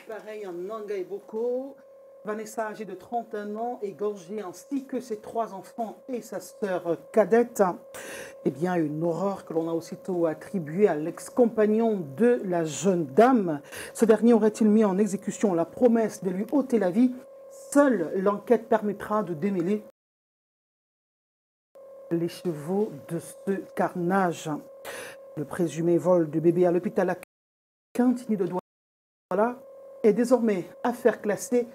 Pareil en Nanga et Boko. Vanessa, âgée de 31 ans, égorgée ainsi que ses 3 enfants et sa sœur cadette. Eh bien, une horreur que l'on a aussitôt attribuée à l'ex-compagnon de la jeune dame. Ce dernier aurait-il mis en exécution la promesse de lui ôter la vie? Seule l'enquête permettra de démêler les chevaux de ce carnage. Le présumé vol de bébé à l'hôpital à Quintigny de Douala est désormais affaire classée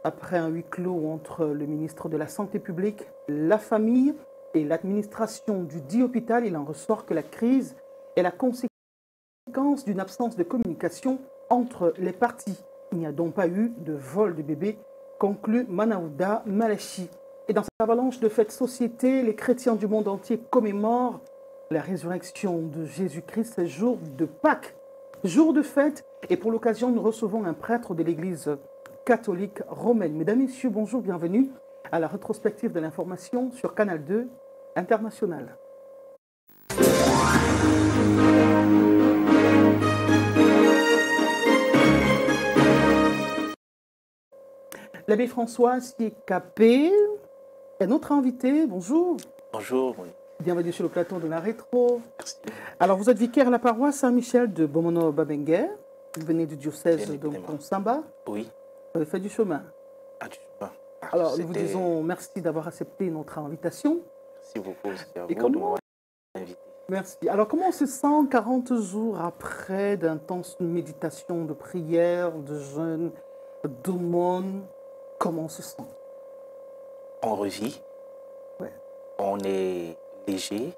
après un huis clos entre le ministre de la Santé publique, la famille et l'administration du dit hôpital. Il en ressort que la crise est la conséquence d'une absence de communication entre les parties. Il n'y a donc pas eu de vol de bébé, conclut Manaouda Malachi. Et dans cette avalanche de fêtes société, les chrétiens du monde entier commémorent la résurrection de Jésus-Christ, ce jour de Pâques, jour de fête. Et pour l'occasion, nous recevons un prêtre de l'Église catholique romaine. Mesdames, Messieurs, bonjour, bienvenue à la rétrospective de l'information sur Canal 2 International. L'abbé François Siekapé est notre invité. Bonjour. Bonjour. Bienvenue sur le plateau de la rétro. Merci. Alors, vous êtes vicaire à la paroisse Saint-Michel de Bomono-Babengue. Vous venez du diocèse de Ponsamba. Oui. Vous avez fait du chemin. Ah, du chemin. Alors, nous vous disons merci d'avoir accepté notre invitation. Merci beaucoup. C'est à Et vous comment... de m'avoir invité. Merci. Alors, comment on se sent 40 jours après d'intenses méditations, de prières, de jeûnes, d'aumônes? Comment on se sent? On revit. Ouais. On est léger.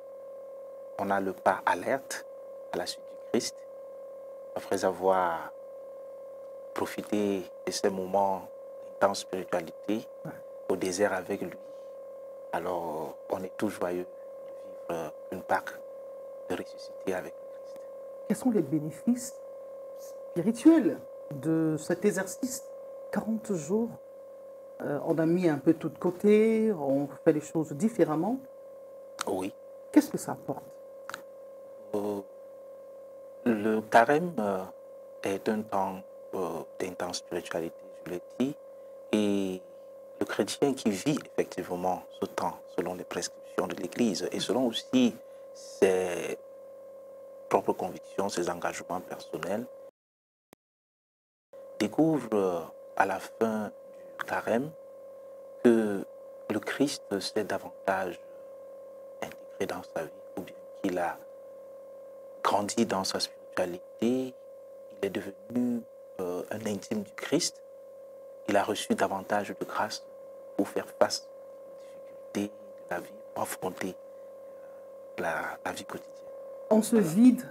On a le pas alerte à la suite du Christ. Après avoir profité de ces moments d'intense spiritualité au désert avec lui. Alors, on est tout joyeux de vivre une Pâque, de ressusciter avec le Christ. Quels sont les bénéfices spirituels de cet exercice 40 jours? On a mis un peu tout de côté, on fait les choses différemment. Oui. Qu'est-ce que ça apporte? Le carême est un temps d'intense spiritualité, je l'ai dit, et le chrétien qui vit effectivement ce temps selon les prescriptions de l'Église et selon aussi ses propres convictions, ses engagements personnels, découvre à la fin du carême que le Christ s'est davantage intégré dans sa vie, ou bien qu'il a grandi dans sa spiritualité, il est devenu un intime du Christ, il a reçu davantage de grâce pour faire face aux difficultés de la vie, pour affronter la vie quotidienne. On se vide,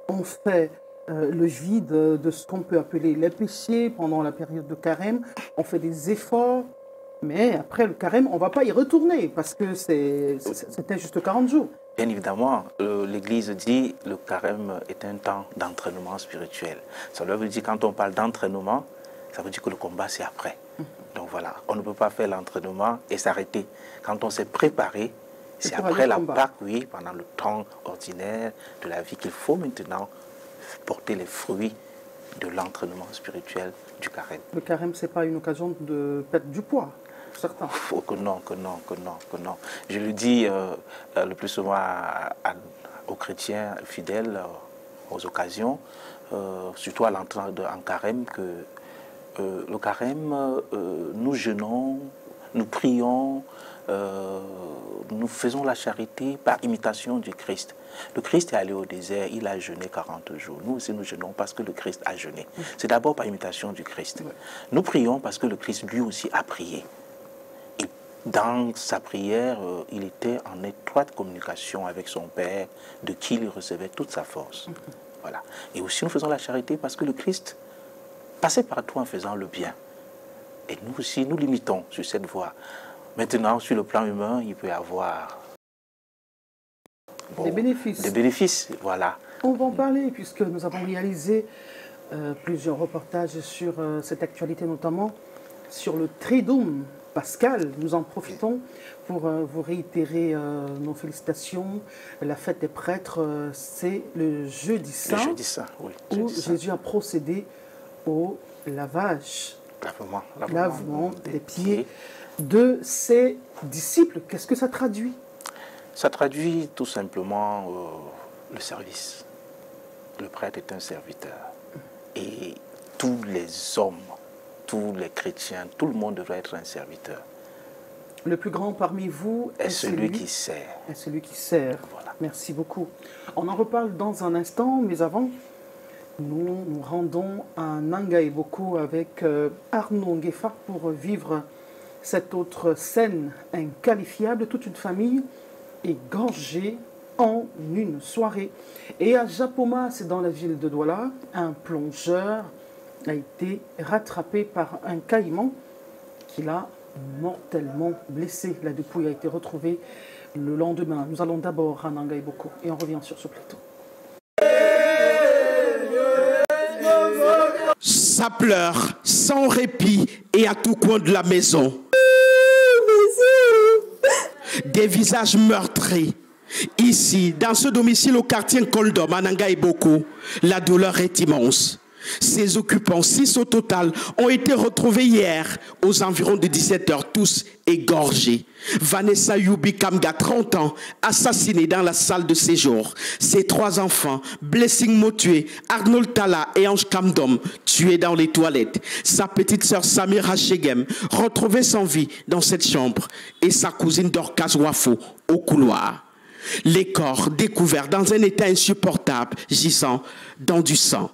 on fait le vide de ce qu'on peut appeler les péchés pendant la période de carême, on fait des efforts, mais après le carême, on ne va pas y retourner parce que c'était juste 40 jours. Bien évidemment, l'Église dit que le carême est un temps d'entraînement spirituel. Ça veut dire quand on parle d'entraînement, ça veut dire que le combat c'est après. Donc voilà, on ne peut pas faire l'entraînement et s'arrêter. Quand on s'est préparé, c'est après la Pâque, oui, pendant le temps ordinaire de la vie qu'il faut maintenant porter les fruits de l'entraînement spirituel du carême. Le carême, ce n'est pas une occasion de perdre du poids, certains. Oh, que non. Je le dis le plus souvent aux chrétiens fidèles, aux occasions, surtout à l'entrée en carême, que le carême, nous jeûnons nous prions, nous faisons la charité par imitation du Christ. Le Christ est allé au désert, il a jeûné 40 jours. Nous aussi, nous jeûnons parce que le Christ a jeûné. C'est d'abord par imitation du Christ. Nous prions parce que le Christ, lui aussi, a prié. Et dans sa prière, il était en étroite communication avec son Père, de qui il recevait toute sa force. Voilà. Et aussi, nous faisons la charité parce que le Christ passait partout en faisant le bien. Et nous aussi, nous l'imitons sur cette voie. Maintenant, sur le plan humain, il peut y avoir des bénéfices. Des bénéfices, voilà. On va en parler puisque nous avons réalisé plusieurs reportages sur cette actualité, notamment sur le Triduum pascal. Nous en profitons pour vous réitérer nos félicitations. La fête des prêtres, c'est le jeudi saint. Le jeudi saint, oui. Où Jésus a procédé au lavage. Lavement des pieds de ses disciples. Qu'est-ce que ça traduit? Ça traduit tout simplement le service. Le prêtre est un serviteur. Et tous les hommes, tous les chrétiens, tout le monde devrait être un serviteur. Le plus grand parmi vous est celui qui sert. Est celui qui sert. Voilà. Merci beaucoup. On en reparle dans un instant, mais avant, nous nous rendons à Nangaï Boko avec Arnaud Nguefa pour vivre cette autre scène inqualifiable. Toute une famille égorgée en une soirée. Et à Japoma, c'est dans la ville de Douala, un plongeur a été rattrapé par un caïman qui l'a mortellement blessé. La dépouille a été retrouvée le lendemain. Nous allons d'abord à Nangaï Boko et on revient sur ce plateau. Ça pleure sans répit et à tout coin de la maison. Des visages meurtris. Ici, dans ce domicile au quartier Nkoldom, à Nangaï Boko, la douleur est immense. Ces occupants, 6 au total, ont été retrouvés hier aux environs de 17 h, tous égorgés. Vanessa Yubi Kamga, 30 ans, assassinée dans la salle de séjour. Ses 3 enfants, Blessing Mo tué, Arnold Tala et Ange Kamdom, tués dans les toilettes. Sa petite sœur Samira Chegem, retrouvée sans vie dans cette chambre. Et sa cousine Dorcas Wafo, au couloir. Les corps découverts dans un état insupportable, gisant dans du sang.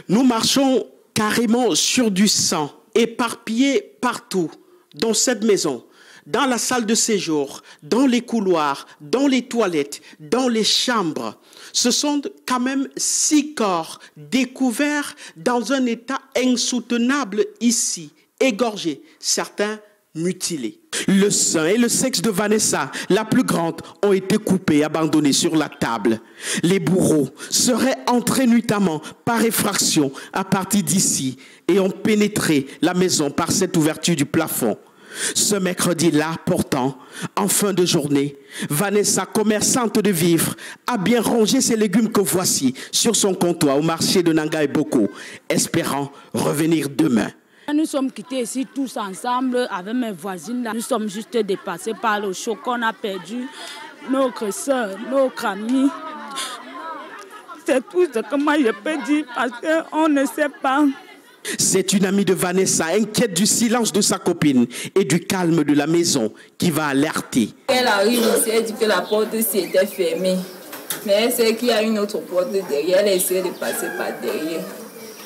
Nous marchons carrément sur du sang, éparpillé partout, dans cette maison, dans la salle de séjour, dans les couloirs, dans les toilettes, dans les chambres. Ce sont quand même 6 corps découverts dans un état insoutenable ici, égorgés, certains mutilés. Le sein et le sexe de Vanessa, la plus grande, ont été coupés, abandonnés sur la table. Les bourreaux seraient entrés nuitamment par effraction à partir d'ici et ont pénétré la maison par cette ouverture du plafond. Ce mercredi-là, pourtant, en fin de journée, Vanessa, commerçante de vivres, a bien rangé ses légumes que voici sur son comptoir au marché de Nangaï Boko, espérant revenir demain. Nous sommes quittés ici tous ensemble avec mes voisines. Là. Nous sommes juste dépassés par le choc. On a perdu notre soeur, notre amie. C'est tout ce que moi je peux dire parce qu'on ne sait pas. C'est une amie de Vanessa, inquiète du silence de sa copine et du calme de la maison, qui va alerter. Elle arrive ici, elle dit que la porte s'était fermée. Mais elle sait qu'il y a une autre porte derrière. Elle essaie de passer par derrière.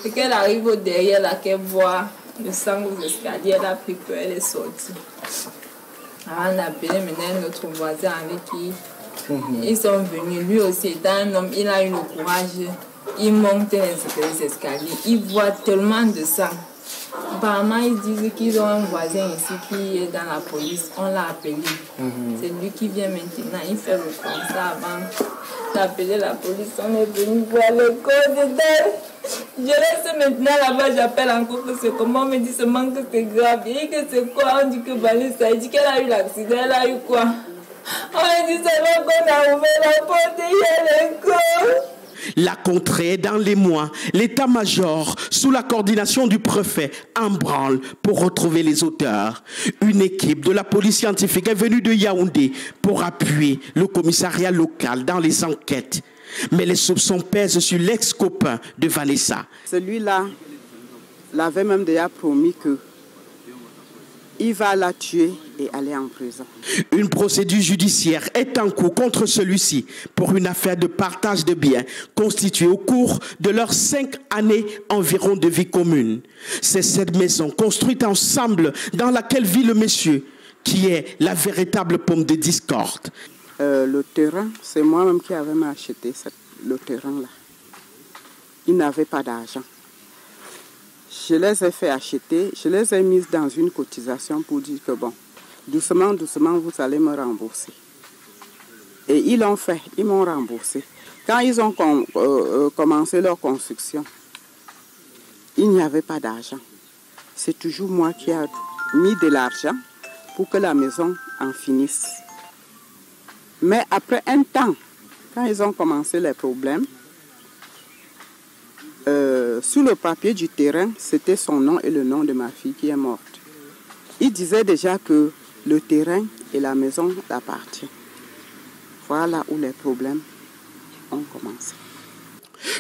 Et qu'elle arrive au derrière, là, qu'elle voit le sang aux escaliers, elle a pris peur, elle est sortie. Alors, on a appelé maintenant notre voisin avec qui ils sont venus. Lui aussi étant un homme, il a eu le courage. Il monte les escaliers. Il voit tellement de sang. Apparemment, ils disent qu'ils ont un voisin ici qui est dans la police. On l'a appelé. C'est lui qui vient maintenant. Il fait le constat avant d'appeler la police. On est venu voir le corps d'elle. Je reste maintenant là-bas, j'appelle encore que c'est comment. On me dit seulement que c'est grave. Et que c'est quoi? On dit que Vanessa, il dit qu'elle a eu l'accident. Elle a eu quoi? On me dit seulement qu'on a ouvert la porte et il y a le corps. La contrée dans les mois, l'état-major, sous la coordination du préfet, en branle pour retrouver les auteurs. Une équipe de la police scientifique est venue de Yaoundé pour appuyer le commissariat local dans les enquêtes. Mais les soupçons pèsent sur l'ex-copain de Vanessa. Celui-là l'avait même déjà promis que il va la tuer et aller en prison. Une procédure judiciaire est en cours contre celui-ci pour une affaire de partage de biens constituée au cours de leurs 5 années environ de vie commune. C'est cette maison construite ensemble dans laquelle vit le monsieur qui est la véritable pomme de discorde. Le terrain, c'est moi-même qui avais acheté le terrain-là. Ils n'avaient pas d'argent. Je les ai fait acheter, je les ai mis dans une cotisation pour dire que bon, doucement, doucement, vous allez me rembourser. Et ils l'ont fait, ils m'ont remboursé. Quand ils ont commencé leur construction, il n'y avait pas d'argent. C'est toujours moi qui ai mis de l'argent pour que la maison en finisse. Mais après un temps, quand ils ont commencé les problèmes, sur le papier du terrain, c'était son nom et le nom de ma fille qui est morte. Il disait déjà que le terrain et la maison l'appartiennent. Voilà où les problèmes ont commencé.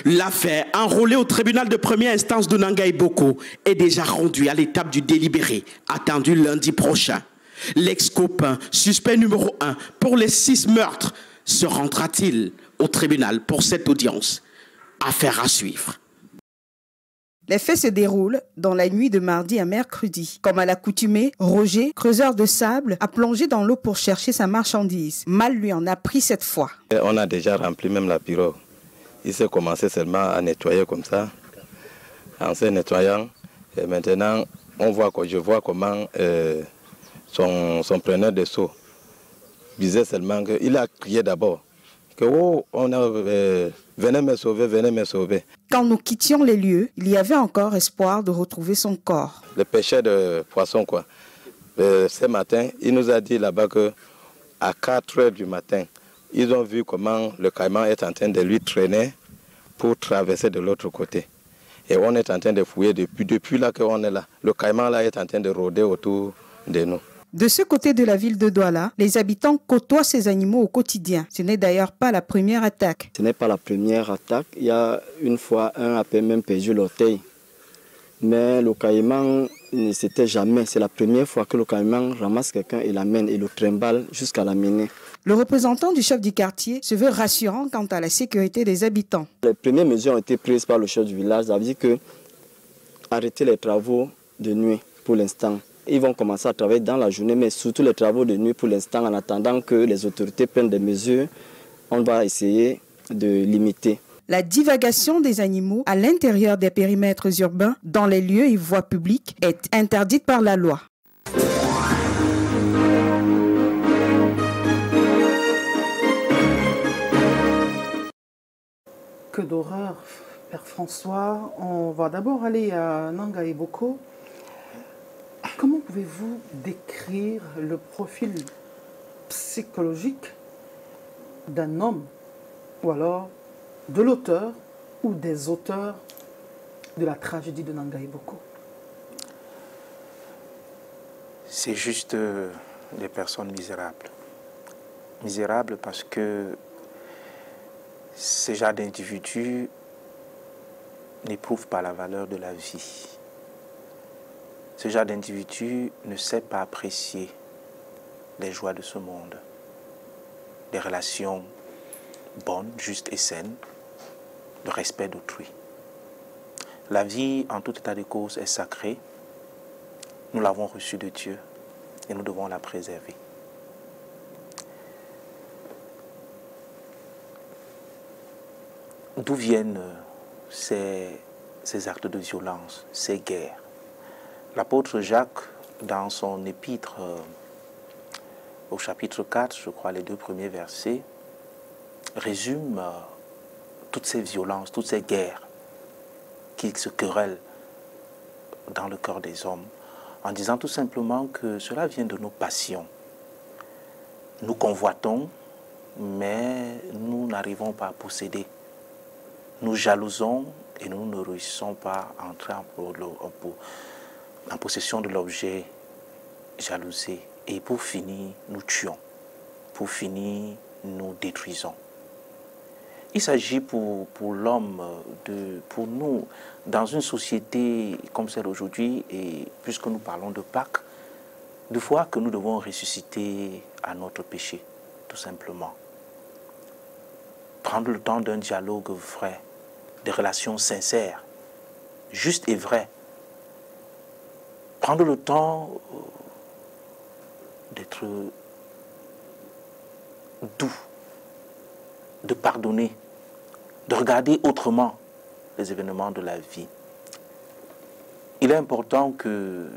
L'affaire, enrôlée au tribunal de première instance de Nangaï Boko, est déjà rendue à l'étape du délibéré, attendu lundi prochain. L'ex-copain, suspect numéro 1 pour les 6 meurtres, se rendra-t-il au tribunal pour cette audience? Affaire à suivre. Les faits se déroulent dans la nuit de mardi à mercredi. Comme à l'accoutumée, Roger, creuseur de sable, a plongé dans l'eau pour chercher sa marchandise. Mal lui en a pris cette fois. On a déjà rempli même la pirogue. Il s'est commencé seulement à nettoyer comme ça. En se nettoyant, et maintenant, je vois comment son preneur de seau disait seulement qu'il a crié d'abord. Que venez me sauver, venez me sauver. Quand nous quittions les lieux, il y avait encore espoir de retrouver son corps. Le pêcheur de poissons, quoi. Ce matin, il nous a dit là-bas qu'à 4 heures du matin, ils ont vu comment le caïman est en train de lui traîner pour traverser de l'autre côté. Et on est en train de fouiller depuis là qu'on est là. Le caïman là est en train de rôder autour de nous. De ce côté de la ville de Douala, les habitants côtoient ces animaux au quotidien. Ce n'est d'ailleurs pas la première attaque. Ce n'est pas la première attaque. Il y a une fois, un a même perdu l'orteil. Mais le caïman ne s'était jamais. C'est la première fois que le caïman ramasse quelqu'un et l'amène et le trimballe jusqu'à l'amener. Le représentant du chef du quartier se veut rassurant quant à la sécurité des habitants. Les premières mesures ont été prises par le chef du village. Ça veut dire que arrêter les travaux de nuit pour l'instant. Ils vont commencer à travailler dans la journée, mais surtout les travaux de nuit pour l'instant, en attendant que les autorités prennent des mesures. On va essayer de limiter. La divagation des animaux à l'intérieur des périmètres urbains, dans les lieux et voies publiques, est interdite par la loi. Que d'horreur, Père François. On va d'abord aller à Nangaï Boko. Comment pouvez-vous décrire le profil psychologique d'un homme, ou alors de l'auteur ou des auteurs de la tragédie de Nangaï Boko? C'est juste des personnes misérables. Misérables parce que ces genres d'individus n'éprouvent pas la valeur de la vie. Ce genre d'individu ne sait pas apprécier les joies de ce monde, les relations bonnes, justes et saines, le respect d'autrui. La vie, en tout état de cause, est sacrée. Nous l'avons reçue de Dieu et nous devons la préserver. D'où viennent ces actes de violence, ces guerres? L'apôtre Jacques, dans son épître au chapitre 4, je crois, les 2 premiers versets, résume toutes ces violences, toutes ces guerres qui se querellent dans le cœur des hommes, en disant tout simplement que cela vient de nos passions. Nous convoitons, mais nous n'arrivons pas à posséder. Nous jalousons et nous ne réussissons pas à entrer en possession de l'objet jalousé. Et pour finir, nous tuons. Pour finir, nous détruisons. Il s'agit pour l'homme, pour nous, dans une société comme celle d'aujourd'hui, et puisque nous parlons de Pâques, de foi que nous devons ressusciter à notre péché, tout simplement. Prendre le temps d'un dialogue vrai, de relations sincères, justes et vraies. Prendre le temps d'être doux, de pardonner, de regarder autrement les événements de la vie. Il est important que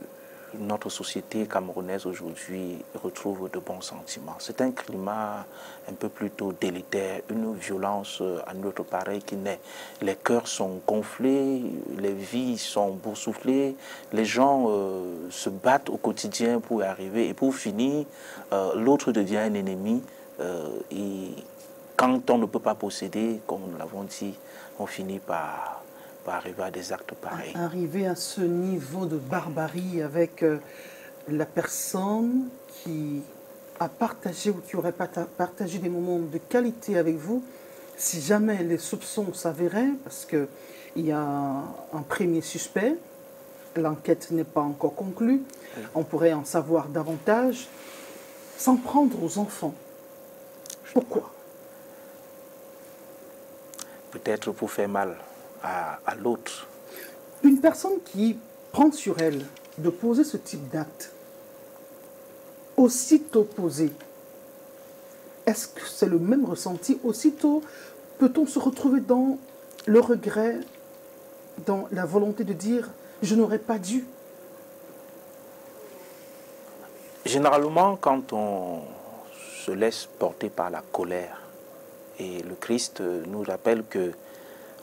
notre société camerounaise aujourd'hui retrouve de bons sentiments. C'est un climat un peu plutôt délétère, une violence à notre pareil qui naît. Les cœurs sont gonflés, les vies sont boursouflées, les gens se battent au quotidien pour y arriver et pour finir, l'autre devient un ennemi et quand on ne peut pas posséder, comme nous l'avons dit, on finit par arriver à des actes pareils. Arriver à ce niveau de barbarie avec la personne qui a partagé ou qui aurait partagé des moments de qualité avec vous, si jamais les soupçons s'avéraient, parce qu'il y a un premier suspect, l'enquête n'est pas encore conclue, on pourrait en savoir davantage, s'en prendre aux enfants. Pourquoi? Peut-être pour faire mal à l'autre. Une personne qui prend sur elle de poser ce type d'acte, aussitôt posé, est-ce que c'est le même ressenti? Aussitôt, peut-on se retrouver dans le regret, dans la volonté de dire « je n'aurais pas dû ». Généralement, quand on se laisse porter par la colère, et le Christ nous rappelle que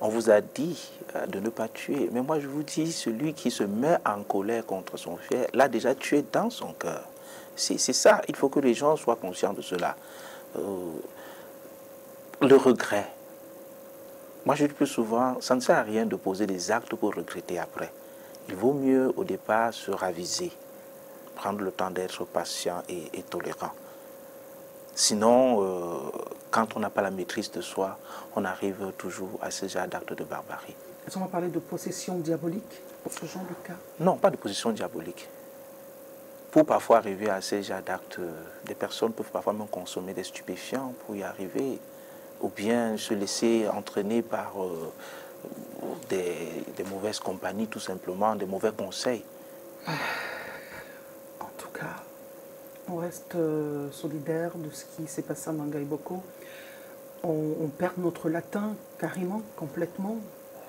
on vous a dit de ne pas tuer. Mais moi, je vous dis, celui qui se met en colère contre son frère, l'a déjà tué dans son cœur. C'est ça, il faut que les gens soient conscients de cela. Le regret. Moi, je dis plus souvent, ça ne sert à rien de poser des actes pour regretter après. Il vaut mieux, au départ, se raviser, prendre le temps d'être patient et tolérant. Sinon, quand on n'a pas la maîtrise de soi, on arrive toujours à ce genre d'actes de barbarie. Est-ce qu'on va parler de possession diabolique pour ce genre de cas? Non, pas de possession diabolique. Pour parfois arriver à ce genre d'actes, des personnes peuvent parfois même consommer des stupéfiants pour y arriver, ou bien se laisser entraîner par des mauvaises compagnies, tout simplement, des mauvais conseils. En tout cas, on reste solidaire de ce qui s'est passé à Nangaï Boko. On perd notre latin carrément, complètement,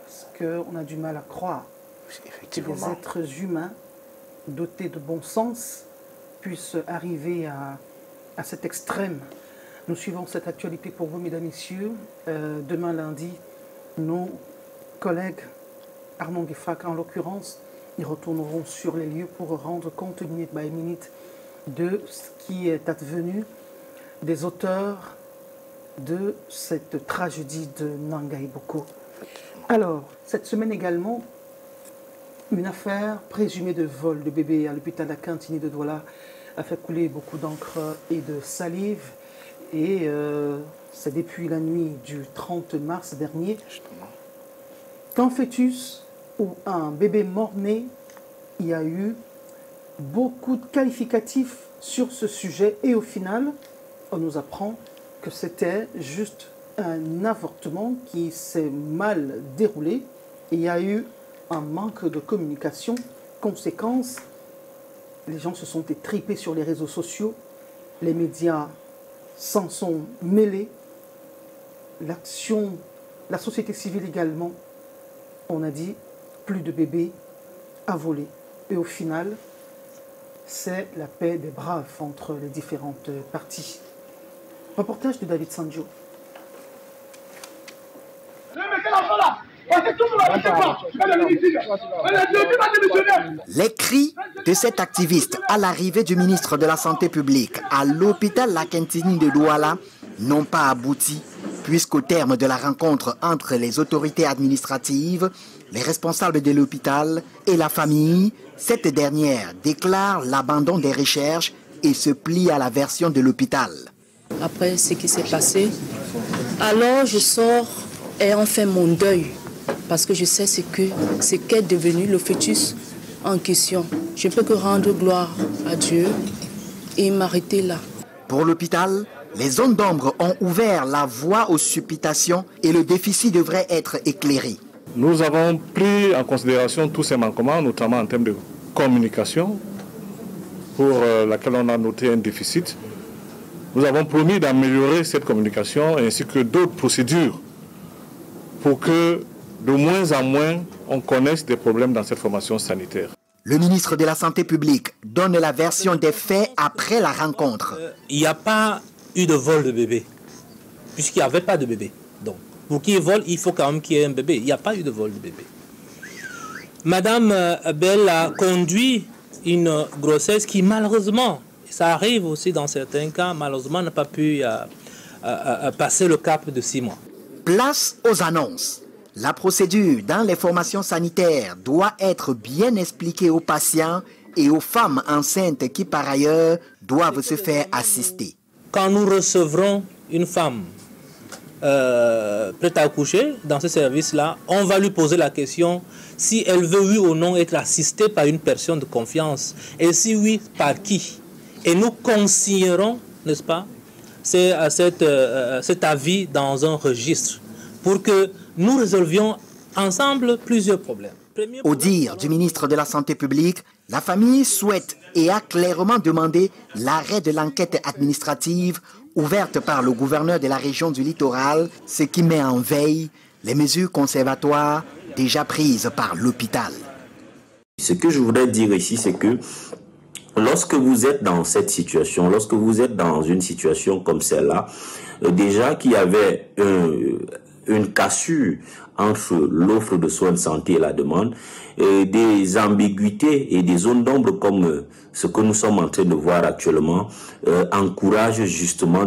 parce qu'on a du mal à croire que des êtres humains dotés de bon sens puissent arriver à cet extrême. Nous suivons cette actualité pour vous, mesdames, messieurs. Demain lundi, nos collègues, Armand Gueffak en l'occurrence, ils retourneront sur les lieux pour rendre compte minute by minute de ce qui est advenu, des auteurs de cette tragédie de Nangaï Boko. Alors, cette semaine également, une affaire présumée de vol de bébé à l'hôpital Akintini de Douala a fait couler beaucoup d'encre et de salive. Et c'est depuis la nuit du 30 mars dernier qu'un fœtus ou un bébé mort-né, il y a eu beaucoup de qualificatifs sur ce sujet. Et au final, on nous apprend que c'était juste un avortement qui s'est mal déroulé. Il y a eu un manque de communication. Conséquence, les gens se sont étripés sur les réseaux sociaux. Les médias s'en sont mêlés. L'action, la société civile également, on a dit, plus de bébés à voler. Et au final, c'est la paix des braves entre les différentes parties. Reportage de David Sanjo. Les cris de cet activiste à l'arrivée du ministre de la Santé publique à l'hôpital Akintini de Douala n'ont pas abouti, puisqu'au terme de la rencontre entre les autorités administratives, les responsables de l'hôpital et la famille, cette dernière déclare l'abandon des recherches et se plie à la version de l'hôpital. Après ce qui s'est passé, alors je sors et on fait mon deuil parce que je sais ce qu'est devenu le fœtus en question. Je ne peux que rendre gloire à Dieu et m'arrêter là. Pour l'hôpital, les zones d'ombre ont ouvert la voie aux supputations et le déficit devrait être éclairé. Nous avons pris en considération tous ces manquements, notamment en termes de communication, pour laquelle on a noté un déficit. Nous avons promis d'améliorer cette communication ainsi que d'autres procédures pour que de moins en moins on connaisse des problèmes dans cette formation sanitaire. Le ministre de la Santé publique donne la version des faits après la rencontre. Il n'y a pas eu de vol de bébé, puisqu'il n'y avait pas de bébé. Donc, pour qu'il y ait vol, il faut quand même qu'il y ait un bébé. Il n'y a pas eu de vol de bébé. Madame Bell a conduit une grossesse qui, malheureusement, ça arrive aussi dans certains cas, malheureusement, n'a pas pu passer le cap de 6 mois. Place aux annonces. La procédure dans les formations sanitaires doit être bien expliquée aux patients et aux femmes enceintes qui, par ailleurs, doivent se faire assister. Quand nous recevrons une femme prête à accoucher dans ce service-là, on va lui poser la question si elle veut, oui ou non, être assistée par une personne de confiance. Et si oui, par qui? Et nous consignerons, n'est-ce pas, cet avis dans un registre pour que nous résolvions ensemble plusieurs problèmes. Au dire du ministre de la Santé publique, la famille souhaite et a clairement demandé l'arrêt de l'enquête administrative ouverte par le gouverneur de la région du littoral, ce qui met en veille les mesures conservatoires déjà prises par l'hôpital. Ce que je voudrais dire ici, c'est que lorsque vous êtes dans cette situation, lorsque vous êtes dans une situation comme celle-là, déjà qu'il y avait une cassure entre l'offre de soins de santé et la demande, des ambiguïtés et des zones d'ombre comme ce que nous sommes en train de voir actuellement, encouragent justement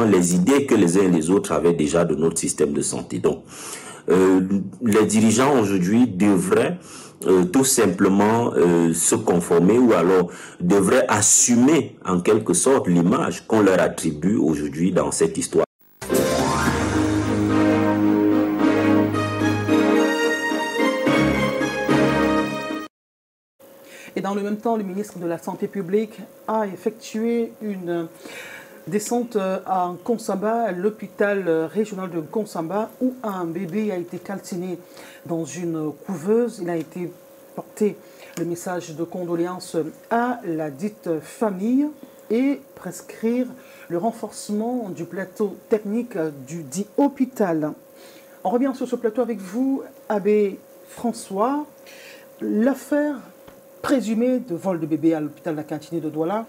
les idées que les uns et les autres avaient déjà de notre système de santé. Donc, les dirigeants aujourd'hui devraient tout simplement se conformer ou alors devraient assumer en quelque sorte l'image qu'on leur attribue aujourd'hui dans cette histoire. Et dans le même temps, le ministre de la Santé publique a effectué une descente à Konsamba, à l'hôpital régional de Konsamba, où un bébé a été calciné dans une couveuse. Il a été porté le message de condoléances à la dite famille et prescrire le renforcement du plateau technique du dit hôpital. On revient sur ce plateau avec vous, Abbé François. L'affaire présumée de vol de bébé à l'hôpital La Cantine de Douala,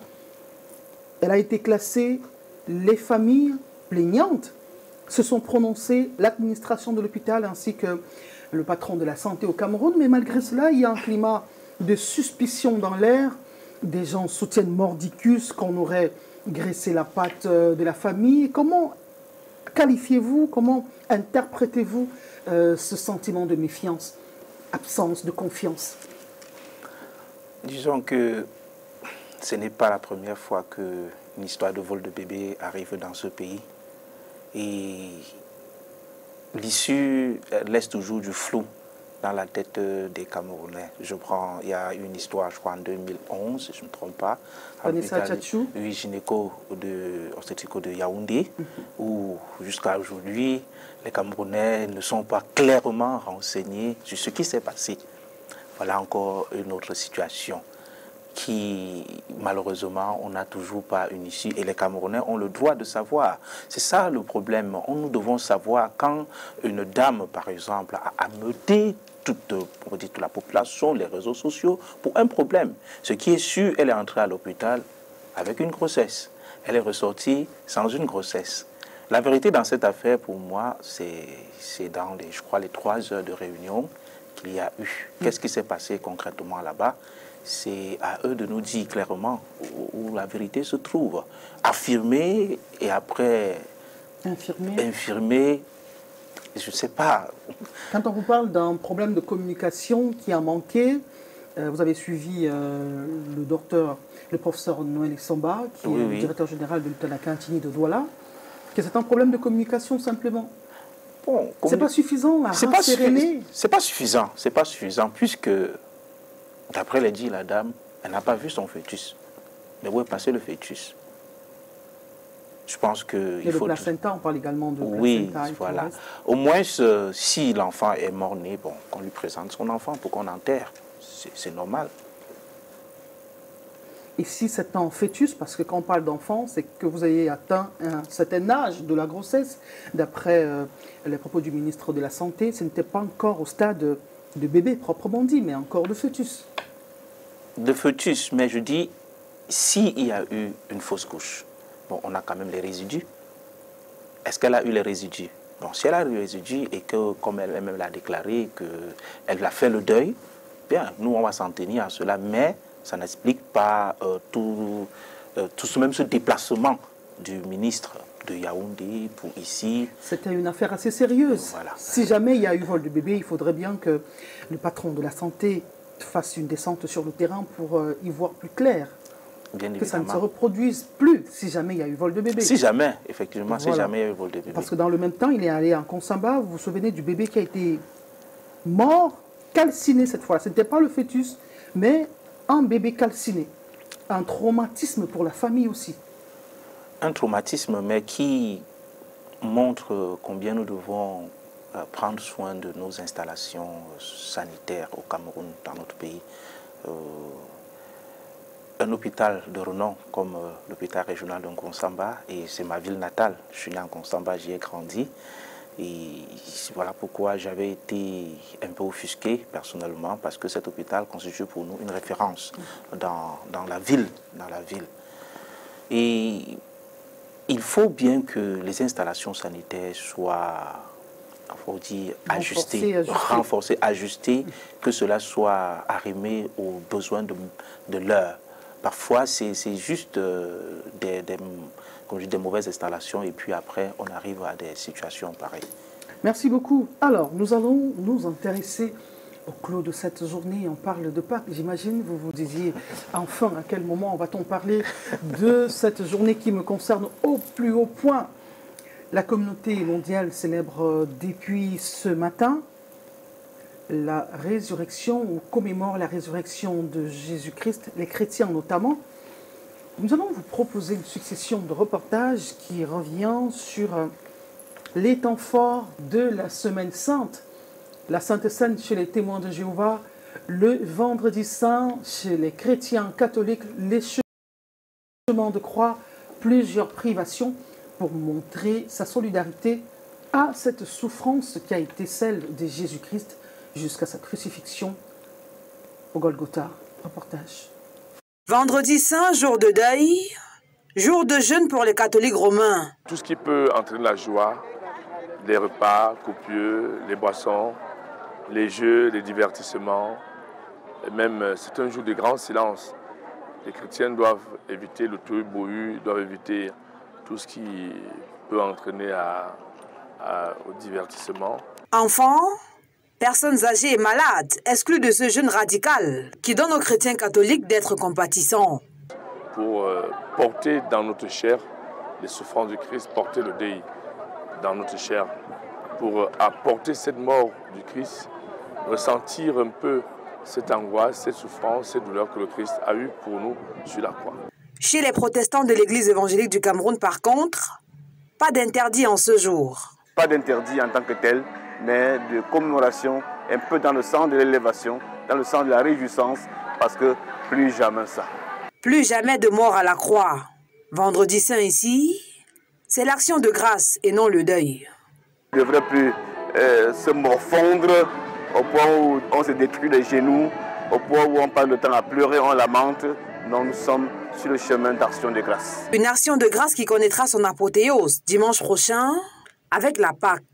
elle a été classée. Les familles plaignantes se sont prononcées, l'administration de l'hôpital ainsi que le patron de la santé au Cameroun. Mais malgré cela, il y a un climat de suspicion dans l'air. Des gens soutiennent mordicus qu'on aurait graissé la patte de la famille. Comment qualifiez-vous, comment interprétez-vous ce sentiment de méfiance, absence de confiance? Disons que ce n'est pas la première fois qu'une histoire de vol de bébé arrive dans ce pays. Et l'issue laisse toujours du flou dans la tête des Camerounais. Il y a une histoire, je crois, en 2011, si je ne me trompe pas. Vanessa Tchatchou. Oui, gynéco obstétrico de Yaoundé, où jusqu'à aujourd'hui, les Camerounais ne sont pas clairement renseignés sur ce qui s'est passé. Voilà encore une autre situation qui, malheureusement, on n'a toujours pas une issue. Et les Camerounais ont le droit de savoir. C'est ça le problème. Nous devons savoir quand une dame, par exemple, a ameuté toute la population, les réseaux sociaux, pour un problème. Ce qui est sûr, elle est entrée à l'hôpital avec une grossesse. Elle est ressortie sans une grossesse. La vérité dans cette affaire, pour moi, c'est dans je crois, les 3 heures de réunion qu'il y a eu. Qu'est-ce qui s'est passé concrètement là-bas? C'est à eux de nous dire clairement où la vérité se trouve. Affirmer et après infirmer, je ne sais pas. Quand on vous parle d'un problème de communication qui a manqué, vous avez suivi le professeur Noël Samba, qui est le directeur général de l'hôpital La Cantine de Douala, que c'est un problème de communication simplement. Bon, c'est pas suffisant, là. C'est pas suffisant. C'est pas suffisant, puisque, d'après les dit la dame, elle n'a pas vu son fœtus. Mais où est passé le fœtus? Je pense que... Et le placenta, on parle également de placenta. Oui, voilà. Au moins, si l'enfant est mort-né, bon, qu'on lui présente son enfant pour qu'on enterre. C'est normal. Et si c'est un fœtus, parce que quand on parle d'enfant, c'est que vous ayez atteint un certain âge de la grossesse. D'après les propos du ministre de la Santé, ce n'était pas encore au stade de bébé proprement dit, mais encore de fœtus. De fœtus, mais je dis, s'il y a eu une fausse couche, bon, on a quand même les résidus. Est-ce qu'elle a eu les résidus? Bon, si elle a eu les résidus et que, comme elle-même l'a déclaré, qu'elle a fait le deuil, bien, nous, on va s'en tenir à cela, mais ça n'explique pas tout ce déplacement du ministre de Yaoundé pour ici. C'était une affaire assez sérieuse. Voilà. Si jamais il y a eu vol de bébé, il faudrait bien que le patron de la santé fasse une descente sur le terrain pour y voir plus clair. Bien que ça ne se reproduise plus si jamais il y a eu vol de bébé. Si jamais, effectivement, voilà. Si jamais il y a eu vol de bébé. Parce que dans le même temps, il est allé en Konsamba, vous vous souvenez du bébé qui a été mort, calciné cette fois. Ce n'était pas le fœtus, mais un bébé calciné. Un traumatisme pour la famille aussi. Un traumatisme, mais qui montre combien nous devons prendre soin de nos installations sanitaires au Cameroun, dans notre pays. Un hôpital de renom comme l'hôpital régional de Konsamba, et c'est ma ville natale. Je suis né en Konsamba, j'y ai grandi. Et voilà pourquoi j'avais été un peu offusqué personnellement, parce que cet hôpital constitue pour nous une référence dans la ville. Et il faut bien que les installations sanitaires soient, faut dire, renforcées, ajustées, que cela soit arrimé aux besoins de l'heure. Parfois, c'est juste des mauvaises installations et puis après, on arrive à des situations pareilles. Merci beaucoup. Alors, nous allons nous intéresser au clos de cette journée. On parle de Pâques. J'imagine, vous vous disiez, enfin, à quel moment va-t-on parler de cette journée qui me concerne au plus haut point? La communauté mondiale célèbre depuis ce matin la résurrection, ou commémore la résurrection de Jésus-Christ, les chrétiens notamment. Nous allons vous proposer une succession de reportages qui revient sur les temps forts de la Semaine Sainte. La Sainte Seine chez les témoins de Jéhovah, le Vendredi Saint chez les chrétiens catholiques, les chemins de croix, plusieurs privations pour montrer sa solidarité à cette souffrance qui a été celle de Jésus-Christ jusqu'à sa crucifixion au Golgotha. Reportage. Vendredi Saint, jour de deuil, jour de jeûne pour les catholiques romains. Tout ce qui peut entraîner la joie, les repas copieux, les boissons, les jeux, les divertissements, et même c'est un jour de grand silence. Les chrétiens doivent éviter le tohu-bohu, doivent éviter tout ce qui peut entraîner au divertissement. Enfants, personnes âgées et malades, exclus de ce jeûne radical qui donne aux chrétiens catholiques d'être compatissants. Pour porter dans notre chair les souffrances du Christ, porter le deuil dans notre chair, pour apporter cette mort du Christ, ressentir un peu cette angoisse, cette souffrance, cette douleur que le Christ a eue pour nous sur la croix. Chez les protestants de l'Église évangélique du Cameroun, par contre, pas d'interdit en ce jour. Pas d'interdit en tant que tel, mais de commémoration, un peu dans le sens de l'élévation, dans le sens de la réjouissance, parce que plus jamais ça. Plus jamais de mort à la croix. Vendredi Saint ici, c'est l'action de grâce et non le deuil. On ne devrait plus se morfondre au point où on se détruit les genoux, au point où on passe le temps à pleurer, on lamente. Non, nous sommes sur le chemin d'action de grâce. Une action de grâce qui connaîtra son apothéose dimanche prochain avec la Pâque.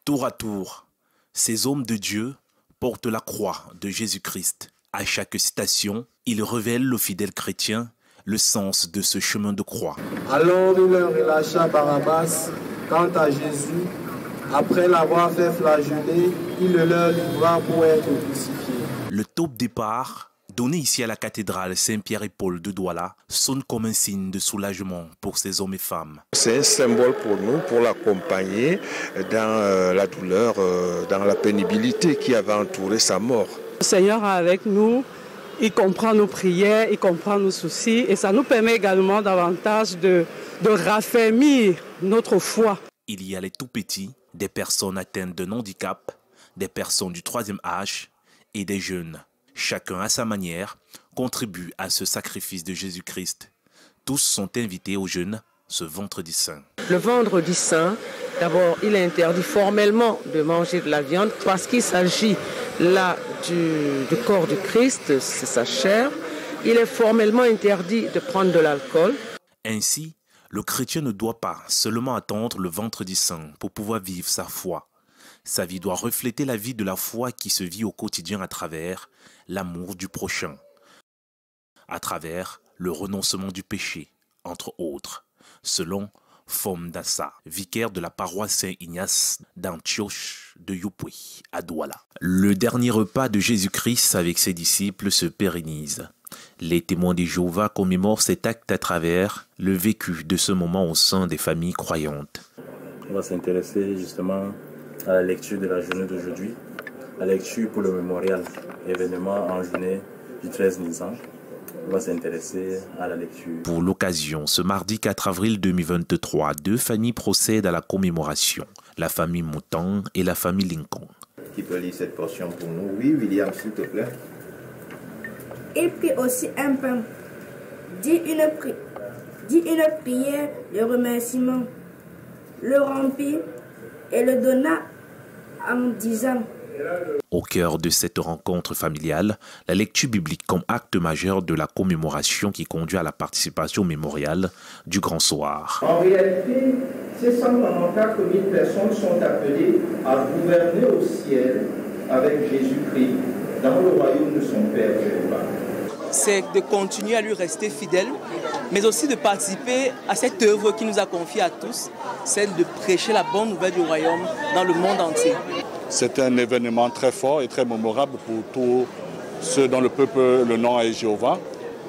Tour à tour, ces hommes de Dieu portent la croix de Jésus-Christ. À chaque station, ils révèlent aux fidèles chrétiens le sens de ce chemin de croix. Alors il leur relâcha Barabbas. Quant à Jésus, après l'avoir fait flageller, il le leur livra pour être crucifié. Le top départ donné ici à la cathédrale Saint-Pierre et Paul de Douala, sonne comme un signe de soulagement pour ces hommes et femmes. C'est un symbole pour nous, pour l'accompagner dans la douleur, dans la pénibilité qui avait entouré sa mort. Le Seigneur est avec nous, il comprend nos prières, il comprend nos soucis et ça nous permet également davantage de raffermir notre foi. Il y a les tout-petits, des personnes atteintes d'un handicap, des personnes du troisième âge et des jeunes. Chacun à sa manière contribue à ce sacrifice de Jésus-Christ. Tous sont invités au jeûne ce vendredi saint. Le vendredi saint, d'abord, il est interdit formellement de manger de la viande parce qu'il s'agit là du corps du Christ, c'est sa chair. Il est formellement interdit de prendre de l'alcool. Ainsi, le chrétien ne doit pas seulement attendre le vendredi saint pour pouvoir vivre sa foi. Sa vie doit refléter la vie de la foi qui se vit au quotidien à travers l'amour du prochain, à travers le renoncement du péché, entre autres, selon Fom Dassa, vicaire de la paroisse Saint-Ignace d'Antioche de Yopoué, à Douala. Le dernier repas de Jésus-Christ avec ses disciples se pérennise. Les témoins de Jéhovah commémorent cet acte à travers le vécu de ce moment au sein des familles croyantes. On va s'intéresser justement à la lecture de la journée d'aujourd'hui, la lecture pour le mémorial, événement en journée du 13 Nisan. On va s'intéresser à la lecture. Pour l'occasion, ce mardi 4 avril 2023, deux familles procèdent à la commémoration, la famille Mouton et la famille Lincoln. Qui peut lire cette portion pour nous? Oui, William, s'il te plaît. Il prit aussi un pain, dit une prière de remerciement, le rompit et le donna en disant: Au cœur de cette rencontre familiale, la lecture biblique comme acte majeur de la commémoration qui conduit à la participation mémoriale du Grand Soir. En réalité, ces 194 000 personnes sont appelées à gouverner au ciel avec Jésus-Christ dans le royaume de son Père Jéhovah. C'est de continuer à lui rester fidèle, mais aussi de participer à cette œuvre qui nous a confiée à tous, celle de prêcher la bonne nouvelle du royaume dans le monde entier. C'est un événement très fort et très mémorable pour tous ceux dont le peuple, le nom est Jéhovah.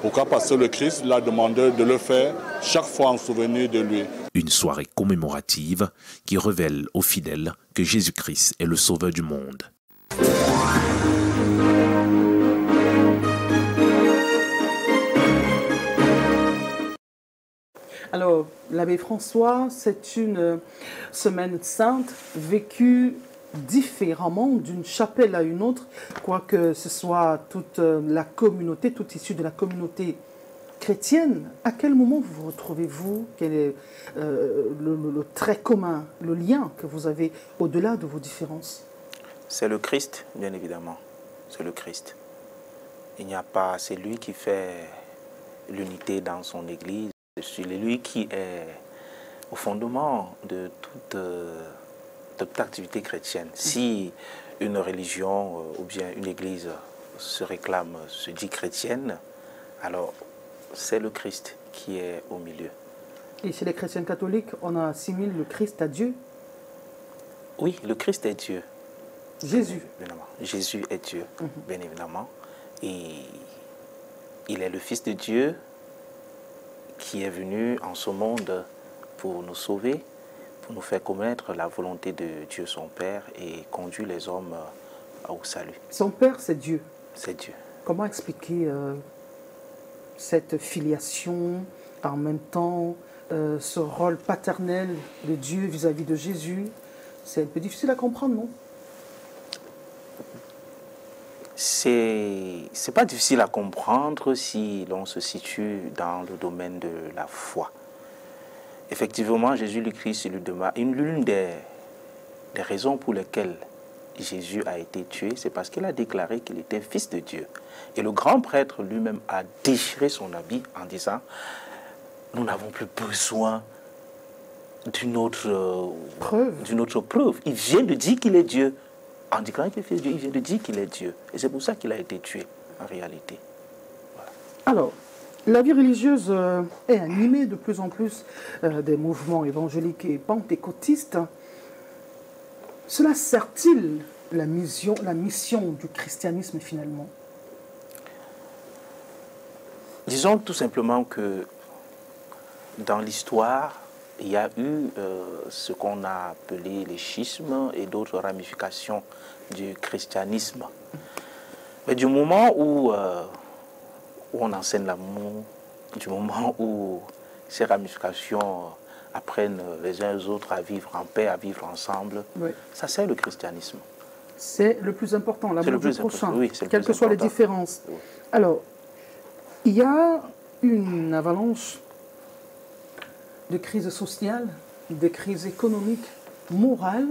Pourquoi? Parce que le Christ l'a demandé de le faire chaque fois en souvenir de lui. Une soirée commémorative qui révèle aux fidèles que Jésus-Christ est le sauveur du monde. Alors, l'abbé François, c'est une semaine sainte vécue différemment d'une chapelle à une autre, quoique ce soit toute la communauté, toute issue de la communauté chrétienne. À quel moment vous retrouvez-vous? Quel est le trait commun, le lien que vous avez au-delà de vos différences? C'est le Christ, bien évidemment. C'est le Christ. Il n'y a pas... C'est lui qui fait l'unité dans son Église. C'est lui qui est au fondement de toute activité chrétienne. Si une religion ou bien une église se réclame, se dit chrétienne, alors c'est le Christ qui est au milieu. Et chez les chrétiens catholiques, on assimile le Christ à Dieu? Oui, le Christ est Dieu. Jésus. Jésus est Dieu, bien évidemment. Et il est le Fils de Dieu qui est venu en ce monde pour nous sauver, pour nous faire connaître la volonté de Dieu son Père et conduire les hommes au salut. Son Père, c'est Dieu. C'est Dieu. Comment expliquer cette filiation, en même temps ce rôle paternel de Dieu vis-à-vis de Jésus? C'est un peu difficile à comprendre, non? C'est pas difficile à comprendre si l'on se situe dans le domaine de la foi. Effectivement, Jésus le Christ, l'une des raisons pour lesquelles Jésus a été tué, c'est parce qu'il a déclaré qu'il était fils de Dieu. Et le grand prêtre lui-même a déchiré son habit en disant: nous n'avons plus besoin d'une autre preuve. Il vient de dire qu'il est Dieu. En déclarant qu'il est fils de Dieu, il vient de dire qu'il est Dieu. Et c'est pour ça qu'il a été tué, en réalité. Voilà. Alors, la vie religieuse est animée de plus en plus des mouvements évangéliques et pentecôtistes. Cela sert-il la mission du christianisme finalement? Disons tout simplement que dans l'histoire, il y a eu ce qu'on a appelé les schismes et d'autres ramifications du christianisme. Mais du moment où on enseigne l'amour, du moment où ces ramifications apprennent les uns les autres à vivre en paix, à vivre ensemble, oui. Ça c'est le christianisme. C'est le plus important, l'amour du prochain, oui, quelles que soient les différences. Oui. Alors, il y a une avalanche de crises sociales, de crises économiques, morales.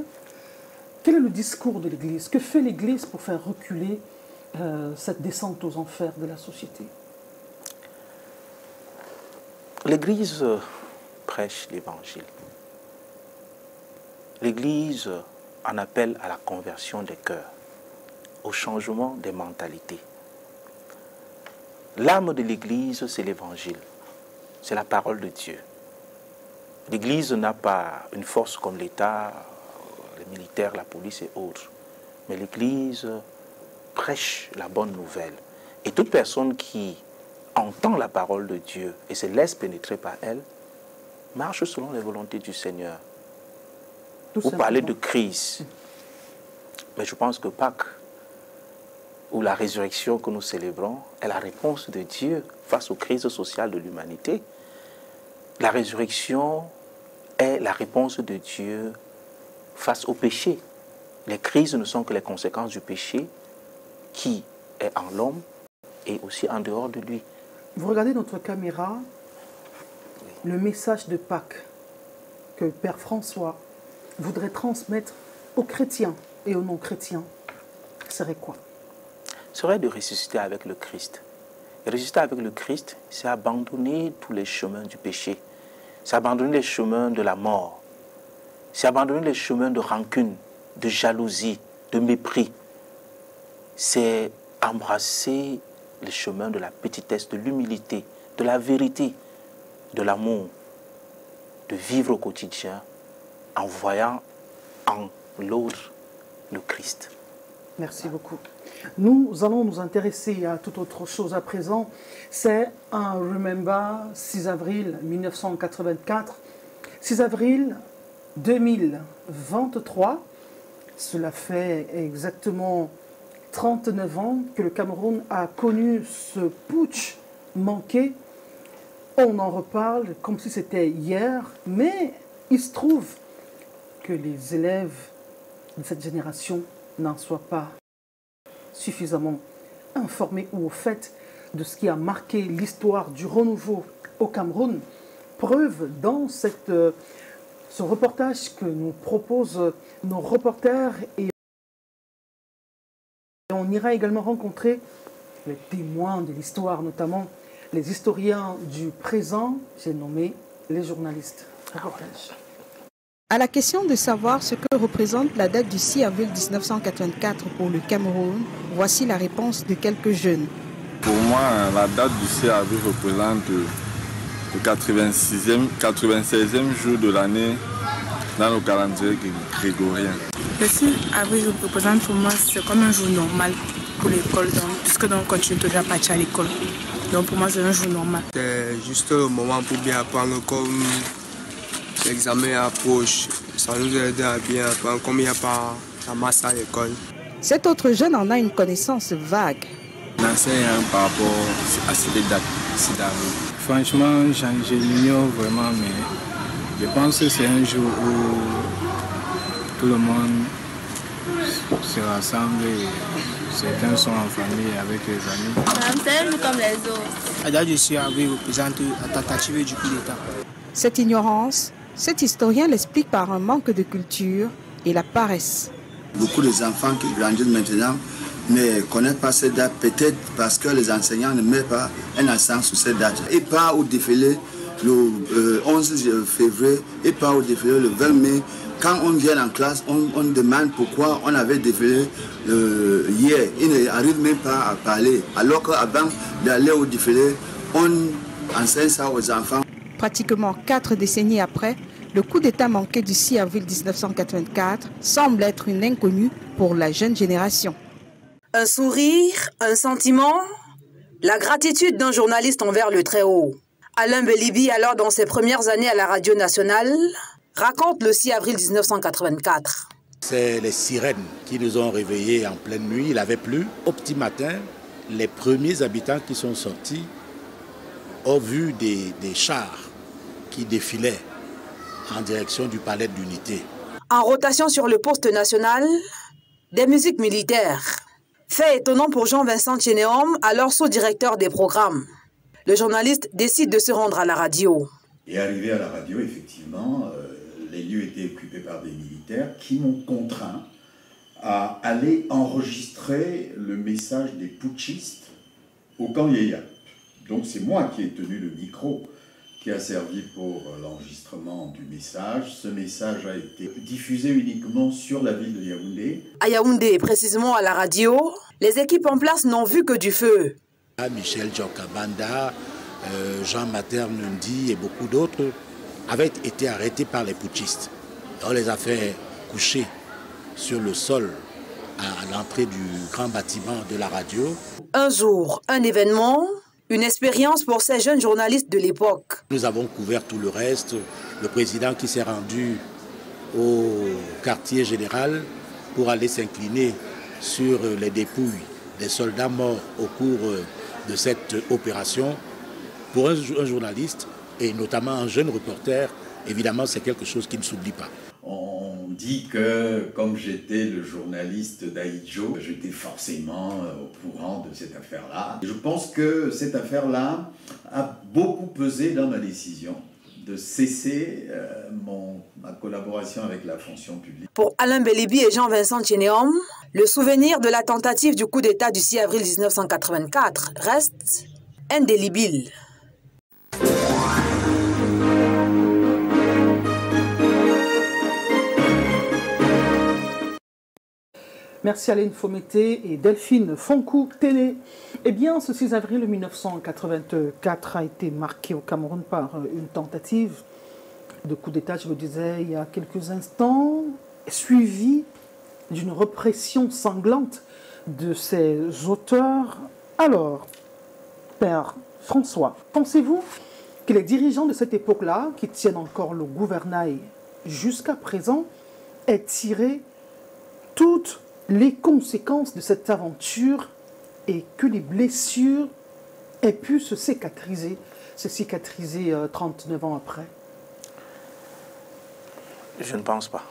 Quel est le discours de l'Église? Que fait l'Église pour faire reculer cette descente aux enfers de la société? L'Église prêche l'Évangile. L'Église en appelle à la conversion des cœurs, au changement des mentalités. L'âme de l'Église, c'est l'Évangile, c'est la parole de Dieu. L'Église n'a pas une force comme l'État, les militaires, la police et autres. Mais l'Église prêche la bonne nouvelle. Et toute personne qui entend la parole de Dieu et se laisse pénétrer par elle, marche selon les volontés du Seigneur. Vous parlez de crise. Mais je pense que Pâques, ou la résurrection que nous célébrons, est la réponse de Dieu face aux crises sociales de l'humanité. La résurrection est la réponse de Dieu face au péché. Les crises ne sont que les conséquences du péché qui est en l'homme et aussi en dehors de lui. Vous regardez notre caméra, le message de Pâques que Père François voudrait transmettre aux chrétiens et aux non-chrétiens serait quoi? Serait de ressusciter avec le Christ. Et ressusciter avec le Christ, c'est abandonner tous les chemins du péché. C'est abandonner les chemins de la mort. C'est abandonner les chemins de rancune, de jalousie, de mépris. C'est embrasser les chemins de la petitesse, de l'humilité, de la vérité, de l'amour, de vivre au quotidien en voyant en l'autre le Christ. Merci beaucoup. Nous allons nous intéresser à toute autre chose à présent. C'est un Remember 6 avril 1984. 6 avril 2023. Cela fait exactement 39 ans que le Cameroun a connu ce putsch manqué. On en reparle comme si c'était hier, mais il se trouve que les élèves de cette génération n'en soient pas suffisamment informés ou au fait de ce qui a marqué l'histoire du renouveau au Cameroun. Preuve dans ce reportage que nous proposent nos reporters, et on ira également rencontrer les témoins de l'histoire, notamment les historiens du présent, j'ai nommé les journalistes. Reportage. À la question de savoir ce que représente la date du 6 avril 1984 pour le Cameroun, voici la réponse de quelques jeunes. Pour moi, la date du 6 avril représente le 96e jour de l'année dans le calendrier grégorien. Le 6 avril représente pour moi, c'est comme un jour normal pour l'école, puisque on continue toujours à partir à l'école. Donc pour moi, c'est un jour normal. C'est juste le moment pour bien apprendre comme l'examen approche. Ça nous aide à bien apprendre comme il n'y a pas la masse à l'école. Cet autre jeune en a une connaissance vague. L'enseignant par rapport à cette date, 6 avril. Franchement, je l'ignore vraiment, mais je pense que c'est un jour où tout le monde se rassemble et certains sont en famille avec les amis. C'est un jour comme les autres. La date du 6 avril représente la tentative du coup d'État. Cette ignorance, cet historien l'explique par un manque de culture et la paresse. Beaucoup d'enfants qui grandissent maintenant ne connaissent pas cette date, peut-être parce que les enseignants ne mettent pas un accent sur cette date. Et pas au défilé le 11 février, et pas au défilé le 20 mai. Quand on vient en classe, on demande pourquoi on avait défilé hier. Ils n'arrivent même pas à parler. Alors qu'avant d'aller au défilé, on enseigne ça aux enfants. Pratiquement 4 décennies après, le coup d'État manqué du 6 avril 1984 semble être une inconnue pour la jeune génération. Un sourire, un sentiment, La gratitude d'un journaliste envers le Très-Haut. Alain Belibi, alors dans ses premières années à la radio nationale, raconte le 6 avril 1984. C'est les sirènes qui nous ont réveillés en pleine nuit. Il avait plu. Au petit matin, les premiers habitants qui sont sortis ont vu des chars qui défilaient en direction du palais de l'Unité. En rotation sur le poste national, des musiques militaires. Fait étonnant pour Jean-Vincent Tchénéom, alors sous-directeur des programmes. Le journaliste décide de se rendre à la radio. Et arrivé à la radio, effectivement, les lieux étaient occupés par des militaires qui m'ont contraint à aller enregistrer le message des putschistes au camp Yéya. Donc c'est moi qui ai tenu le micro qui a servi pour l'enregistrement du message. Ce message a été diffusé uniquement sur la ville de Yaoundé. À Yaoundé, précisément à la radio, les équipes en place n'ont vu que du feu. Michel Djokabanda, Jean Maternundi et beaucoup d'autres avaient été arrêtés par les putschistes. On les a fait coucher sur le sol à l'entrée du grand bâtiment de la radio. Un jour, un événement, une expérience pour ces jeunes journalistes de l'époque. Nous avons couvert tout le reste. Le président qui s'est rendu au quartier général pour aller s'incliner sur les dépouilles des soldats morts au cours de cette opération. Pour un journaliste, et notamment un jeune reporter, évidemment, c'est quelque chose qui ne s'oublie pas. On dit que, comme j'étais le journaliste d'Aïdjo, j'étais forcément au courant de cette affaire-là. Je pense que cette affaire-là a beaucoup pesé dans ma décision de cesser ma collaboration avec la fonction publique. Pour Alain Belibi et Jean-Vincent Tchénéom, le souvenir de la tentative du coup d'État du 6 avril 1984 reste indélébile. Merci Alain Fomété et Delphine Fonkou-Téné. Eh bien, ce 6 avril 1984 a été marqué au Cameroun par une tentative de coup d'État, je le disais il y a quelques instants, suivie d'une répression sanglante de ses auteurs. Alors, Père François, pensez-vous que les dirigeants de cette époque-là, qui tiennent encore le gouvernail jusqu'à présent, aient tiré toutes les conséquences de cette aventure et que les blessures aient pu se cicatriser 39 ans après? Je ne pense pas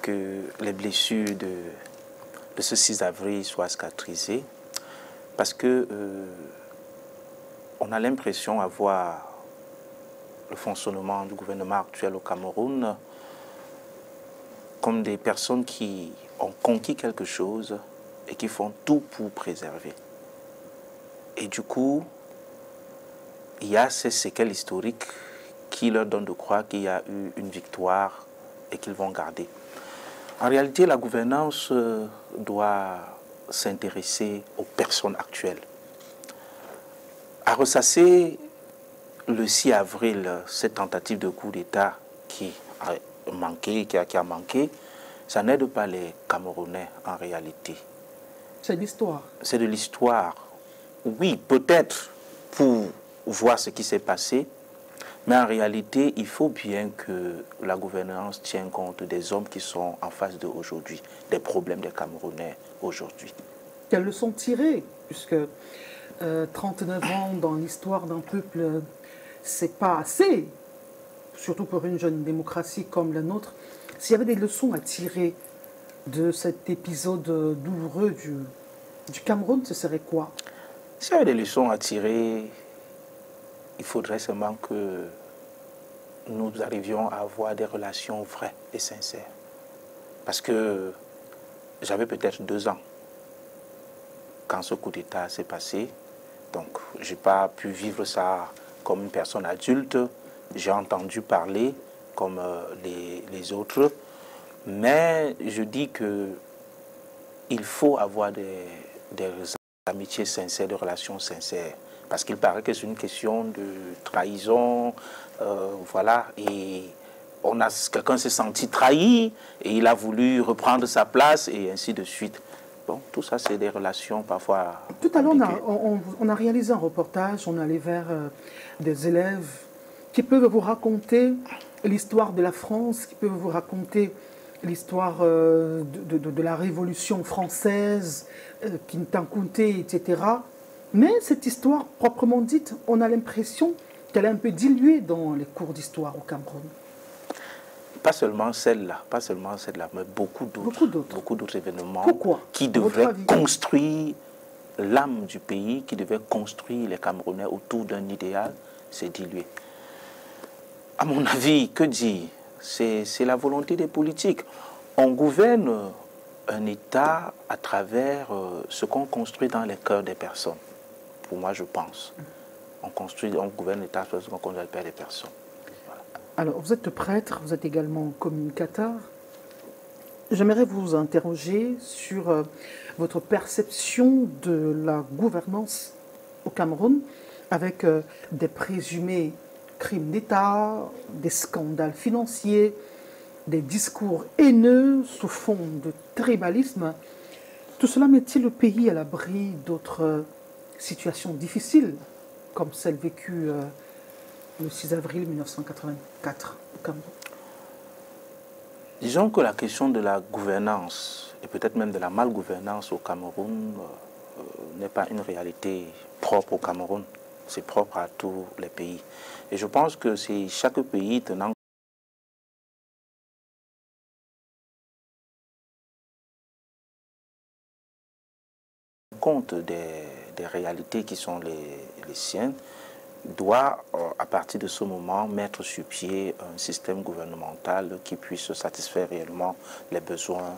que les blessures de ce 6 avril soient cicatrisées parce que on a l'impression d'avoir le fonctionnement du gouvernement actuel au Cameroun comme des personnes qui ont conquis quelque chose et qui font tout pour préserver. Et du coup, il y a ces séquelles historiques qui leur donnent de croire qu'il y a eu une victoire et qu'ils vont garder. En réalité, la gouvernance doit s'intéresser aux personnes actuelles. À ressasser le 6 avril, cette tentative de coup d'État qui a manqué, ça n'aide pas les Camerounais en réalité. C'est l'histoire. C'est de l'histoire. Oui, peut-être pour voir ce qui s'est passé, mais en réalité, il faut bien que la gouvernance tienne compte des hommes qui sont en face d'aujourd'hui, des problèmes des Camerounais aujourd'hui. Quelles leçons tirer, puisque 39 ans dans l'histoire d'un peuple, c'est pas assez, surtout pour une jeune démocratie comme la nôtre. S'il y avait des leçons à tirer de cet épisode douloureux du Cameroun, ce serait quoi? S'il y avait des leçons à tirer, il faudrait seulement que nous arrivions à avoir des relations vraies et sincères. Parce que j'avais peut-être 2 ans quand ce coup d'État s'est passé. Donc, je n'ai pas pu vivre ça comme une personne adulte. J'ai entendu parler comme les autres. Mais je dis qu'il faut avoir des amitiés sincères, des relations sincères. Parce qu'il paraît que c'est une question de trahison. Voilà. Et quelqu'un s'est senti trahi et il a voulu reprendre sa place et ainsi de suite. Bon, tout ça, c'est des relations parfois... Tout à l'heure, on a réalisé un reportage, on est allé vers des élèves qui peuvent vous raconter l'histoire de la France, qui peuvent vous raconter l'histoire de la Révolution française, Kintankounté, etc. Mais cette histoire, proprement dite, on a l'impression qu'elle est un peu diluée dans les cours d'histoire au Cameroun. Pas seulement celle-là, mais beaucoup d'autres événements. Pourquoi? Qui devraient construire l'âme du pays, qui devaient construire les Camerounais autour d'un idéal, c'est dilué. À mon avis, que dire? C'est la volonté des politiques. On gouverne un État à travers ce qu'on construit dans les cœurs des personnes. Pour moi, je pense. On gouverne l'État sur ce qu'on construit dans les cœurs des personnes. Alors, vous êtes prêtre, vous êtes également communicateur. J'aimerais vous interroger sur votre perception de la gouvernance au Cameroun avec des présumés crimes d'État, des scandales financiers, des discours haineux sous fond de tribalisme. Tout cela met-il le pays à l'abri d'autres situations difficiles, comme celle vécue le 6 avril 1984 au Cameroun? Disons que la question de la gouvernance, et peut-être même de la malgouvernance au Cameroun, n'est pas une réalité propre au Cameroun. C'est propre à tous les pays. Et je pense que c'est chaque pays tenant compte des réalités qui sont les siennes, doit, à partir de ce moment, mettre sur pied un système gouvernemental qui puisse satisfaire réellement les besoins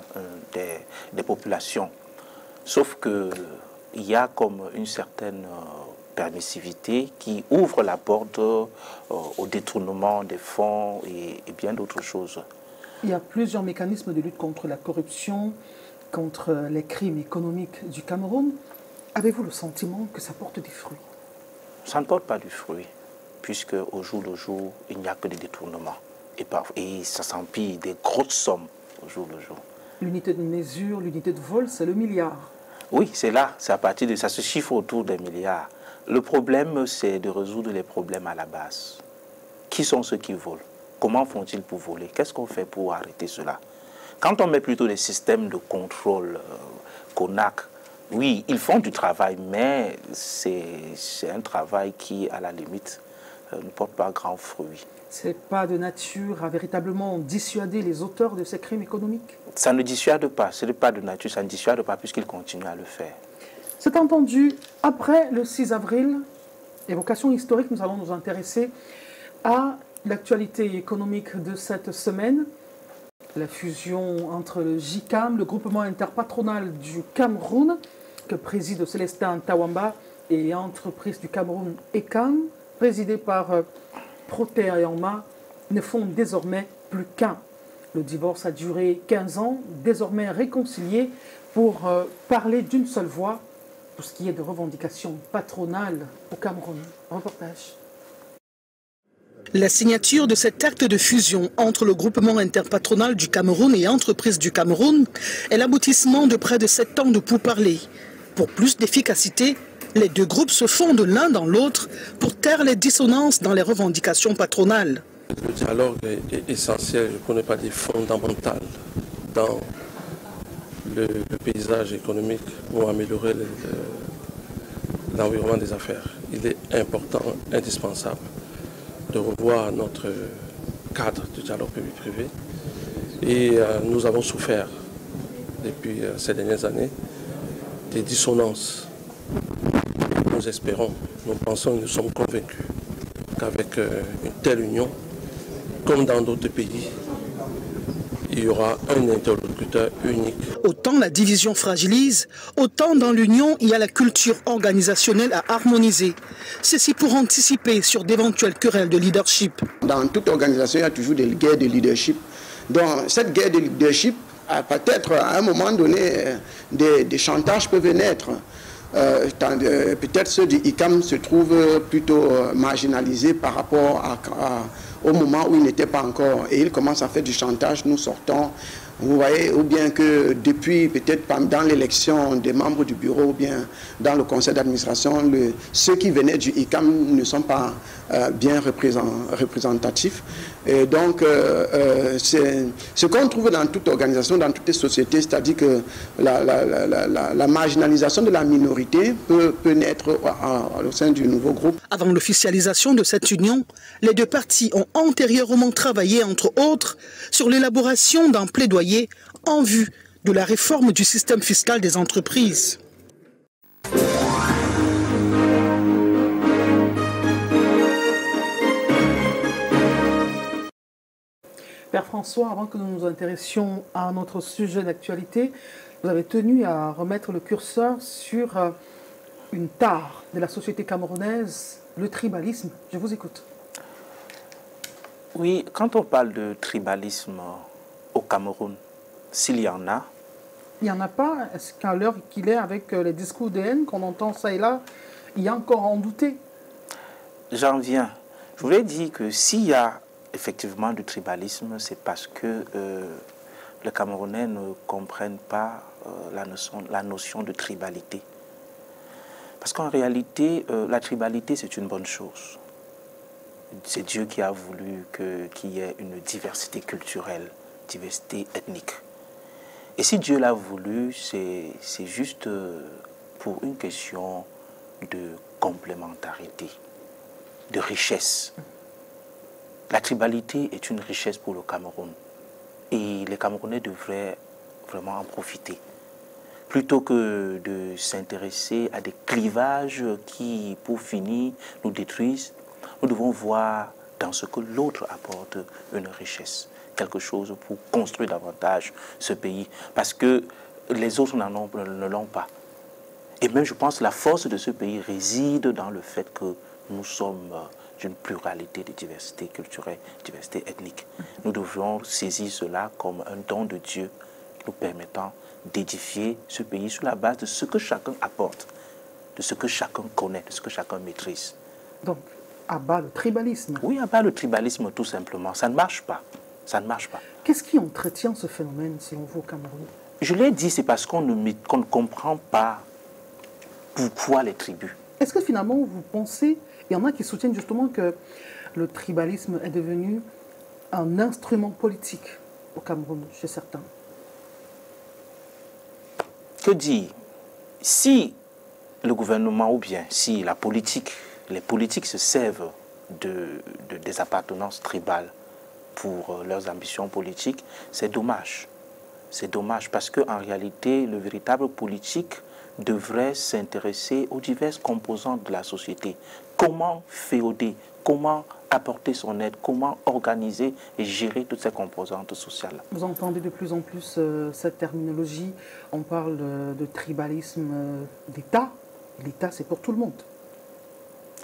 des populations. Sauf qu'il y a comme une certaine permissivité qui ouvre la porte au détournement des fonds et bien d'autres choses. Il y a plusieurs mécanismes de lutte contre la corruption, contre les crimes économiques du Cameroun. Avez-vous le sentiment que ça porte des fruits? Ça ne porte pas du fruit, puisque au jour le jour, il n'y a que des détournements. Et ça s'empile des grosses sommes au jour le jour. L'unité de mesure, l'unité de vol, c'est le milliard. Oui, c'est là, c'est à partir de ça, se chiffre autour des milliards. Le problème, c'est de résoudre les problèmes à la base. Qui sont ceux qui volent? Comment font-ils pour voler? Qu'est-ce qu'on fait pour arrêter cela? Quand on met plutôt des systèmes de contrôle, CONAC, oui, ils font du travail, mais c'est un travail qui, à la limite, ne porte pas grand fruit. Ce n'est pas de nature à véritablement dissuader les auteurs de ces crimes économiques? Ça ne dissuade pas, ce n'est pas de nature, ça ne dissuade pas puisqu'ils continuent à le faire. C'est entendu, après le 6 avril, évocation historique, nous allons nous intéresser à l'actualité économique de cette semaine. La fusion entre le JICAM, le groupement interpatronal du Cameroun, que préside Célestin Tawamba, et l'entreprise du Cameroun ECAM, présidée par Protea Yangma, ne font désormais plus qu'un. Le divorce a duré 15 ans, désormais réconcilié pour parler d'une seule voix, tout ce qui est de revendications patronales au Cameroun. Reportage. La signature de cet acte de fusion entre le groupement interpatronal du Cameroun et l'entreprise du Cameroun est l'aboutissement de près de 7 ans de pourparlers. Pour plus d'efficacité, les deux groupes se fondent l'un dans l'autre pour taire les dissonances dans les revendications patronales. Le dialogue est essentiel, pour ne pas dire fondamental, dans le paysage économique pour améliorer l'environnement des affaires. Il est important, indispensable, de revoir notre cadre de dialogue public-privé. Et nous avons souffert depuis ces dernières années des dissonances. Nous espérons, nous pensons et nous sommes convaincus qu'avec une telle union, comme dans d'autres pays, il y aura un interlocuteur unique. Autant la division fragilise, autant dans l'union, il y a la culture organisationnelle à harmoniser. Ceci pour anticiper sur d'éventuelles querelles de leadership. Dans toute organisation, il y a toujours des guerres de leadership. Donc cette guerre de leadership, peut-être à un moment donné, des chantages peuvent naître. Peut-être ceux du ICAM se trouvent plutôt marginalisés par rapport au moment où ils n'étaient pas encore. Et ils commencent à faire du chantage. Nous sortons Vous voyez, ou bien que depuis peut-être pendant l'élection des membres du bureau ou bien dans le conseil d'administration, ceux qui venaient du ICAM ne sont pas bien représentatifs. Et donc, c'est ce qu'on trouve dans toute organisation, dans toutes les sociétés, c'est-à-dire que la marginalisation de la minorité peut naître au sein du nouveau groupe. Avant l'officialisation de cette union, les deux partis ont antérieurement travaillé, entre autres, sur l'élaboration d'un plaidoyer en vue de la réforme du système fiscal des entreprises. Père François, avant que nous nous intéressions à notre sujet d'actualité, vous avez tenu à remettre le curseur sur une tare de la société camerounaise, le tribalisme. Je vous écoute. Oui, quand on parle de tribalisme au Cameroun, s'il y en a... Il n'y en a pas. Est-ce qu'à l'heure qu'il est, avec les discours de haine qu'on entend ça et là, il y a encore à en douter? J'en viens. Je voulais dire que s'il y a effectivement du tribalisme, c'est parce que les Camerounais ne comprennent pas la notion de tribalité. Parce qu'en réalité, la tribalité, c'est une bonne chose. C'est Dieu qui a voulu qu'il y ait une diversité culturelle, diversité ethnique. Et si Dieu l'a voulu, c'est juste pour une question de complémentarité, de richesse. La tribalité est une richesse pour le Cameroun. Et les Camerounais devraient vraiment en profiter. Plutôt que de s'intéresser à des clivages qui, pour finir, nous détruisent, nous devons voir dans ce que l'autre apporte une richesse, quelque chose pour construire davantage ce pays, parce que les autres ne l'ont pas. Et même, je pense, la force de ce pays réside dans le fait que nous sommes d'une pluralité de diversité culturelle, diversité ethnique. Nous devons saisir cela comme un don de Dieu nous permettant d'édifier ce pays sur la base de ce que chacun apporte, de ce que chacun connaît, de ce que chacun maîtrise. Donc, à bas le tribalisme. Oui, à bas le tribalisme, tout simplement. Ça ne marche pas. Ça ne marche pas. Qu'est-ce qui entretient ce phénomène, selon vous, au Cameroun? Je l'ai dit, c'est parce qu'on ne comprend pas pourquoi les tribus. Est-ce que finalement, vous pensez, il y en a qui soutiennent justement que le tribalisme est devenu un instrument politique au Cameroun, chez certains? Que dire? Si le gouvernement ou bien si la politique, les politiques se servent des appartenances tribales pour leurs ambitions politiques, c'est dommage. C'est dommage parce qu'en réalité, le véritable politique devrait s'intéresser aux diverses composantes de la société. Comment féoder, comment apporter son aide, comment organiser et gérer toutes ces composantes sociales. Vous entendez de plus en plus cette terminologie, on parle de tribalisme d'État. L'État, c'est pour tout le monde.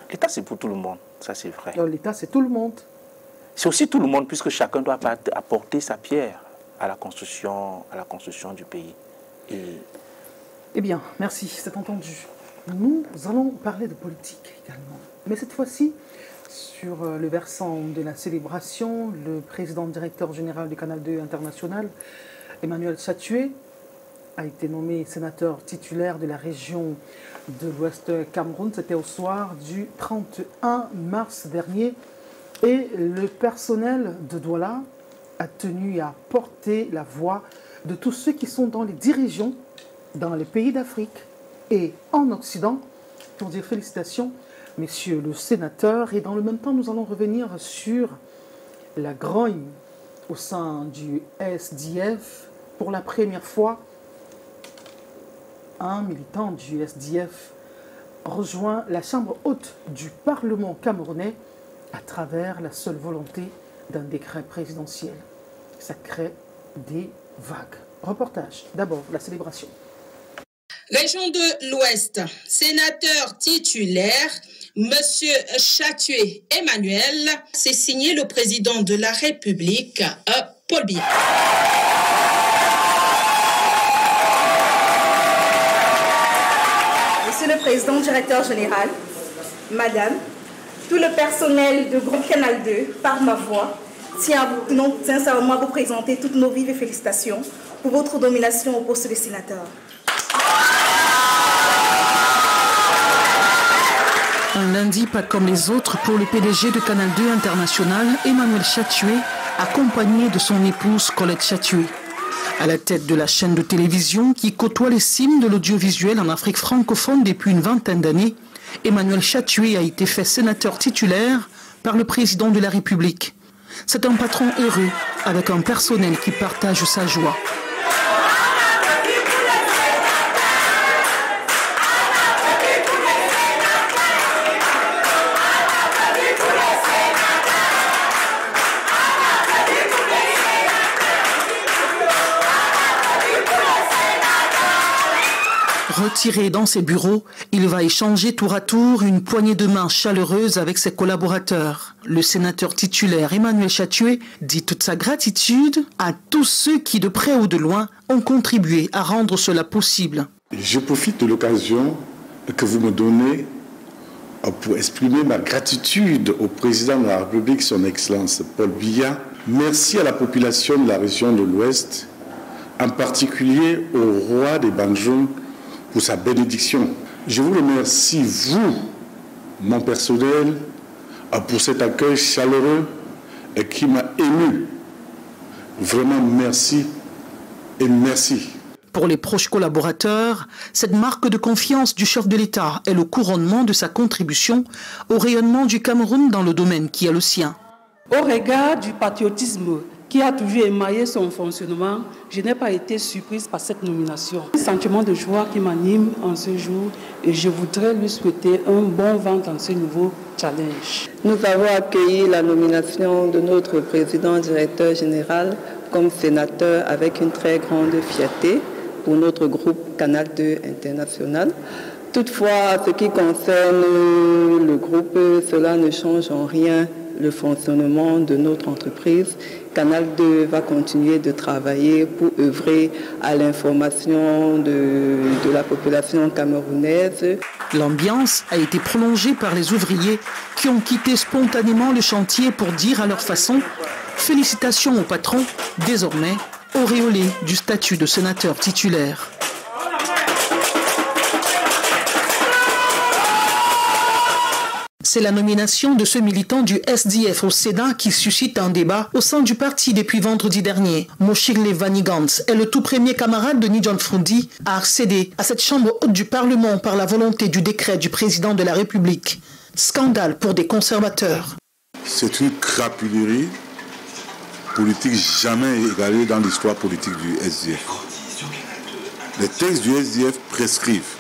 L'État, c'est pour tout le monde, ça c'est vrai. L'État, c'est tout le monde. C'est aussi tout le monde, puisque chacun doit apporter sa pierre à la construction du pays. Eh bien, merci, c'est entendu. Nous allons parler de politique également. Mais cette fois-ci, sur le versant de la célébration, le président directeur général du Canal 2 International, Emmanuel Chatué, a été nommé sénateur titulaire de la région de l'Ouest Cameroun. C'était au soir du 31 mars dernier. Et le personnel de Douala a tenu à porter la voix de tous ceux qui sont dans les dirigeants, dans les pays d'Afrique et en Occident, pour dire félicitations, messieurs le sénateur. Et dans le même temps, nous allons revenir sur la grogne au sein du SDF. Pour la première fois, un militant du SDF rejoint la chambre haute du Parlement camerounais à travers la seule volonté d'un décret présidentiel. Ça crée des vagues. Reportage. D'abord, la célébration. Région de l'Ouest, sénateur titulaire, Monsieur Chatué Emmanuel, c'est signé le président de la République, Paul Biya. Monsieur le Président, directeur général, Madame, tout le personnel du groupe Canal 2, par ma voix, tient sincèrement à vous présenter toutes nos vives félicitations pour votre nomination au poste de sénateur. Un lundi pas comme les autres pour le PDG de Canal 2 International, Emmanuel Chatué, accompagné de son épouse Colette Chatué. À la tête de la chaîne de télévision qui côtoie les cimes de l'audiovisuel en Afrique francophone depuis une vingtaine d'années, Emmanuel Chatué a été fait sénateur titulaire par le président de la République. C'est un patron heureux, avec un personnel qui partage sa joie. Retiré dans ses bureaux, il va échanger tour à tour une poignée de main chaleureuse avec ses collaborateurs. Le sénateur titulaire Emmanuel Chatué dit toute sa gratitude à tous ceux qui, de près ou de loin, ont contribué à rendre cela possible. Je profite de l'occasion que vous me donnez pour exprimer ma gratitude au président de la République, son Excellence Paul Biya. Merci à la population de la région de l'Ouest, en particulier au roi des Banjouls, pour sa bénédiction. Je vous remercie, vous, mon personnel, pour cet accueil chaleureux et qui m'a ému. Vraiment merci et merci. Pour les proches collaborateurs, cette marque de confiance du chef de l'État est le couronnement de sa contribution au rayonnement du Cameroun dans le domaine qui est le sien. Au regard du patriotisme qui a toujours émaillé son fonctionnement, je n'ai pas été surprise par cette nomination. Un sentiment de joie qui m'anime en ce jour et je voudrais lui souhaiter un bon vent dans ce nouveau challenge. Nous avons accueilli la nomination de notre président directeur général comme sénateur avec une très grande fierté pour notre groupe Canal 2 International. Toutefois, ce qui concerne le groupe, cela ne change en rien le fonctionnement de notre entreprise. Canal 2 va continuer de travailler pour œuvrer à l'information de la population camerounaise. L'ambiance a été prolongée par les ouvriers qui ont quitté spontanément le chantier pour dire à leur façon « Félicitations au patron, désormais auréolé du statut de sénateur titulaire ». C'est la nomination de ce militant du SDF au Sénat qui suscite un débat au sein du parti depuis vendredi dernier. Moshile Vanigant est le tout premier camarade de Nidjan Fundi à accéder à cette chambre haute du Parlement par la volonté du décret du président de la République. Scandale pour des conservateurs. C'est une crapulerie politique jamais égalée dans l'histoire politique du SDF. Les textes du SDF prescrivent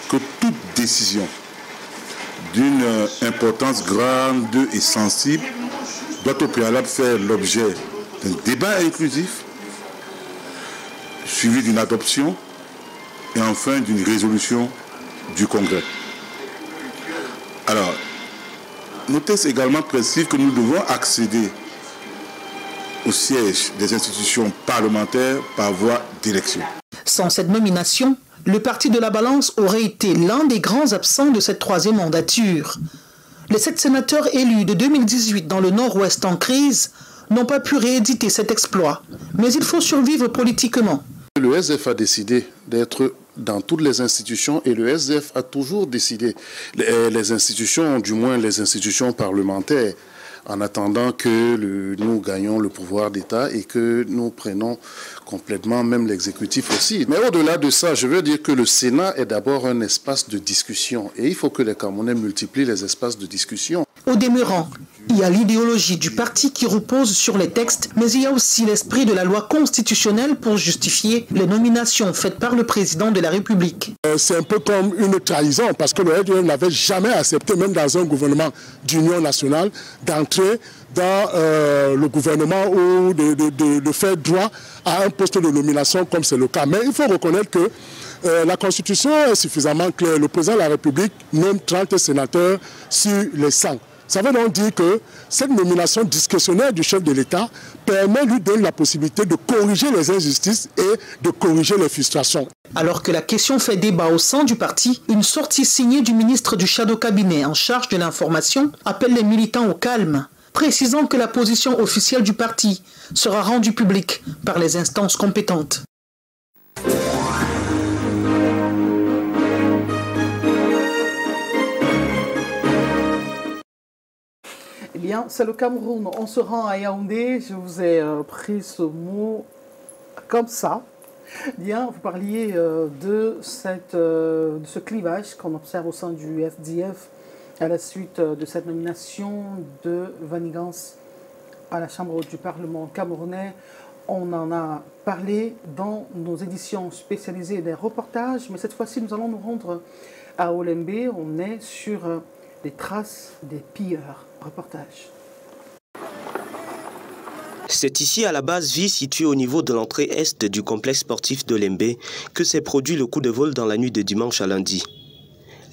que toute décision d'une importance grande et sensible doit au préalable faire l'objet d'un débat inclusif, suivi d'une adoption et enfin d'une résolution du Congrès. Alors, nos textes également prescrivent que nous devons accéder au siège des institutions parlementaires par voie d'élection. Sans cette nomination, le parti de la Balance aurait été l'un des grands absents de cette troisième mandature. Les 7 sénateurs élus de 2018 dans le Nord-Ouest en crise n'ont pas pu rééditer cet exploit. Mais il faut survivre politiquement. Le SDF a décidé d'être dans toutes les institutions et le SDF a toujours décidé, les institutions, du moins les institutions parlementaires, en attendant que nous gagnions le pouvoir d'État et que nous prenons complètement même l'exécutif aussi. Mais au-delà de ça, je veux dire que le Sénat est d'abord un espace de discussion et il faut que les Camerounais multiplient les espaces de discussion. Au demeurant, il y a l'idéologie du parti qui repose sur les textes, mais il y a aussi l'esprit de la loi constitutionnelle pour justifier les nominations faites par le président de la République. C'est un peu comme une trahison parce que le RDM n'avait jamais accepté, même dans un gouvernement d'union nationale, d'entrer dans le gouvernement ou de faire droit à un poste de nomination comme c'est le cas. Mais il faut reconnaître que la Constitution est suffisamment claire. Le président de la République nomme 30 sénateurs sur les 100. Ça veut donc dire que cette nomination discrétionnaire du chef de l'État lui donne la possibilité de corriger les injustices et de corriger les frustrations. Alors que la question fait débat au sein du parti, une sortie signée du ministre du Shadow Cabinet en charge de l'information appelle les militants au calme. précisant que la position officielle du parti sera rendue publique par les instances compétentes. Eh bien, c'est le Cameroun. On se rend à Yaoundé. Je vous ai pris ce mot comme ça. Bien, vous parliez de ce clivage qu'on observe au sein du FDF à la suite de cette nomination de Vanigans à la Chambre du Parlement camerounais. On en a parlé dans nos éditions spécialisées des reportages, mais cette fois-ci, nous allons nous rendre à Olembe. On est sur les traces des pilleurs. Reportage. C'est ici, à la base vie située au niveau de l'entrée est du complexe sportif d'Olembe, que s'est produit le coup de vol dans la nuit de dimanche à lundi.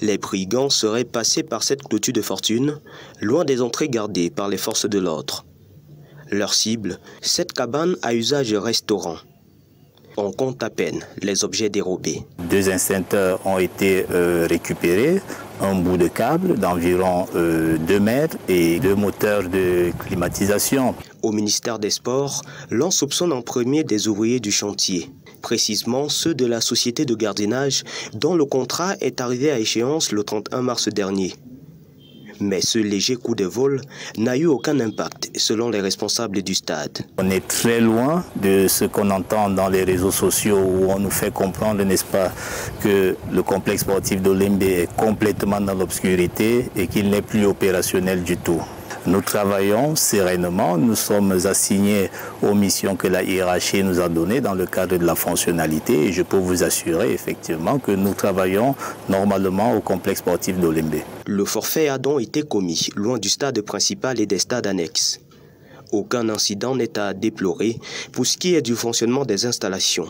Les brigands seraient passés par cette clôture de fortune, loin des entrées gardées par les forces de l'ordre. Leur cible, cette cabane à usage restaurant. On compte à peine les objets dérobés. 2 extincteurs ont été récupérés, un bout de câble d'environ 2 mètres et 2 moteurs de climatisation. Au ministère des Sports, l'on soupçonne en premier des ouvriers du chantier, précisément ceux de la société de gardiennage dont le contrat est arrivé à échéance le 31 mars dernier. Mais ce léger coup de vol n'a eu aucun impact, selon les responsables du stade. On est très loin de ce qu'on entend dans les réseaux sociaux où on nous fait comprendre, n'est-ce pas, que le complexe sportif d'Olembe est complètement dans l'obscurité et qu'il n'est plus opérationnel du tout. Nous travaillons sereinement, nous sommes assignés aux missions que la hiérarchie nous a données dans le cadre de la fonctionnalité et je peux vous assurer effectivement que nous travaillons normalement au complexe sportif d'Olembe. Le forfait a donc été commis loin du stade principal et des stades annexes. Aucun incident n'est à déplorer pour ce qui est du fonctionnement des installations.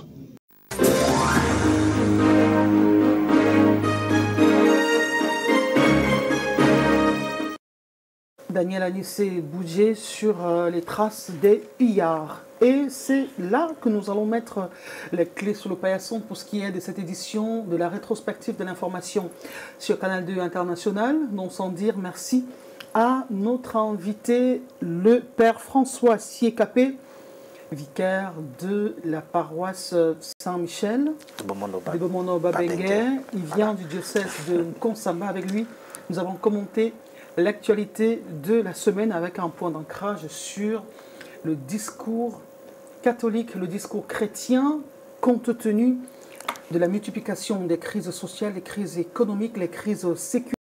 Daniel Anissé Boudjé sur les traces des pillards. Et c'est là que nous allons mettre les clés sur le paillasson pour ce qui est de cette édition de la rétrospective de l'information sur Canal 2 International. Non sans dire merci à notre invité, le Père François Siekapé, vicaire de la paroisse Saint-Michel de Bomono-Babengue. Il vient du diocèse de Nkonsamba. Avec lui, nous avons commenté l'actualité de la semaine avec un point d'ancrage sur le discours catholique, le discours chrétien, compte tenu de la multiplication des crises sociales, les crises économiques, les crises sécuritaires.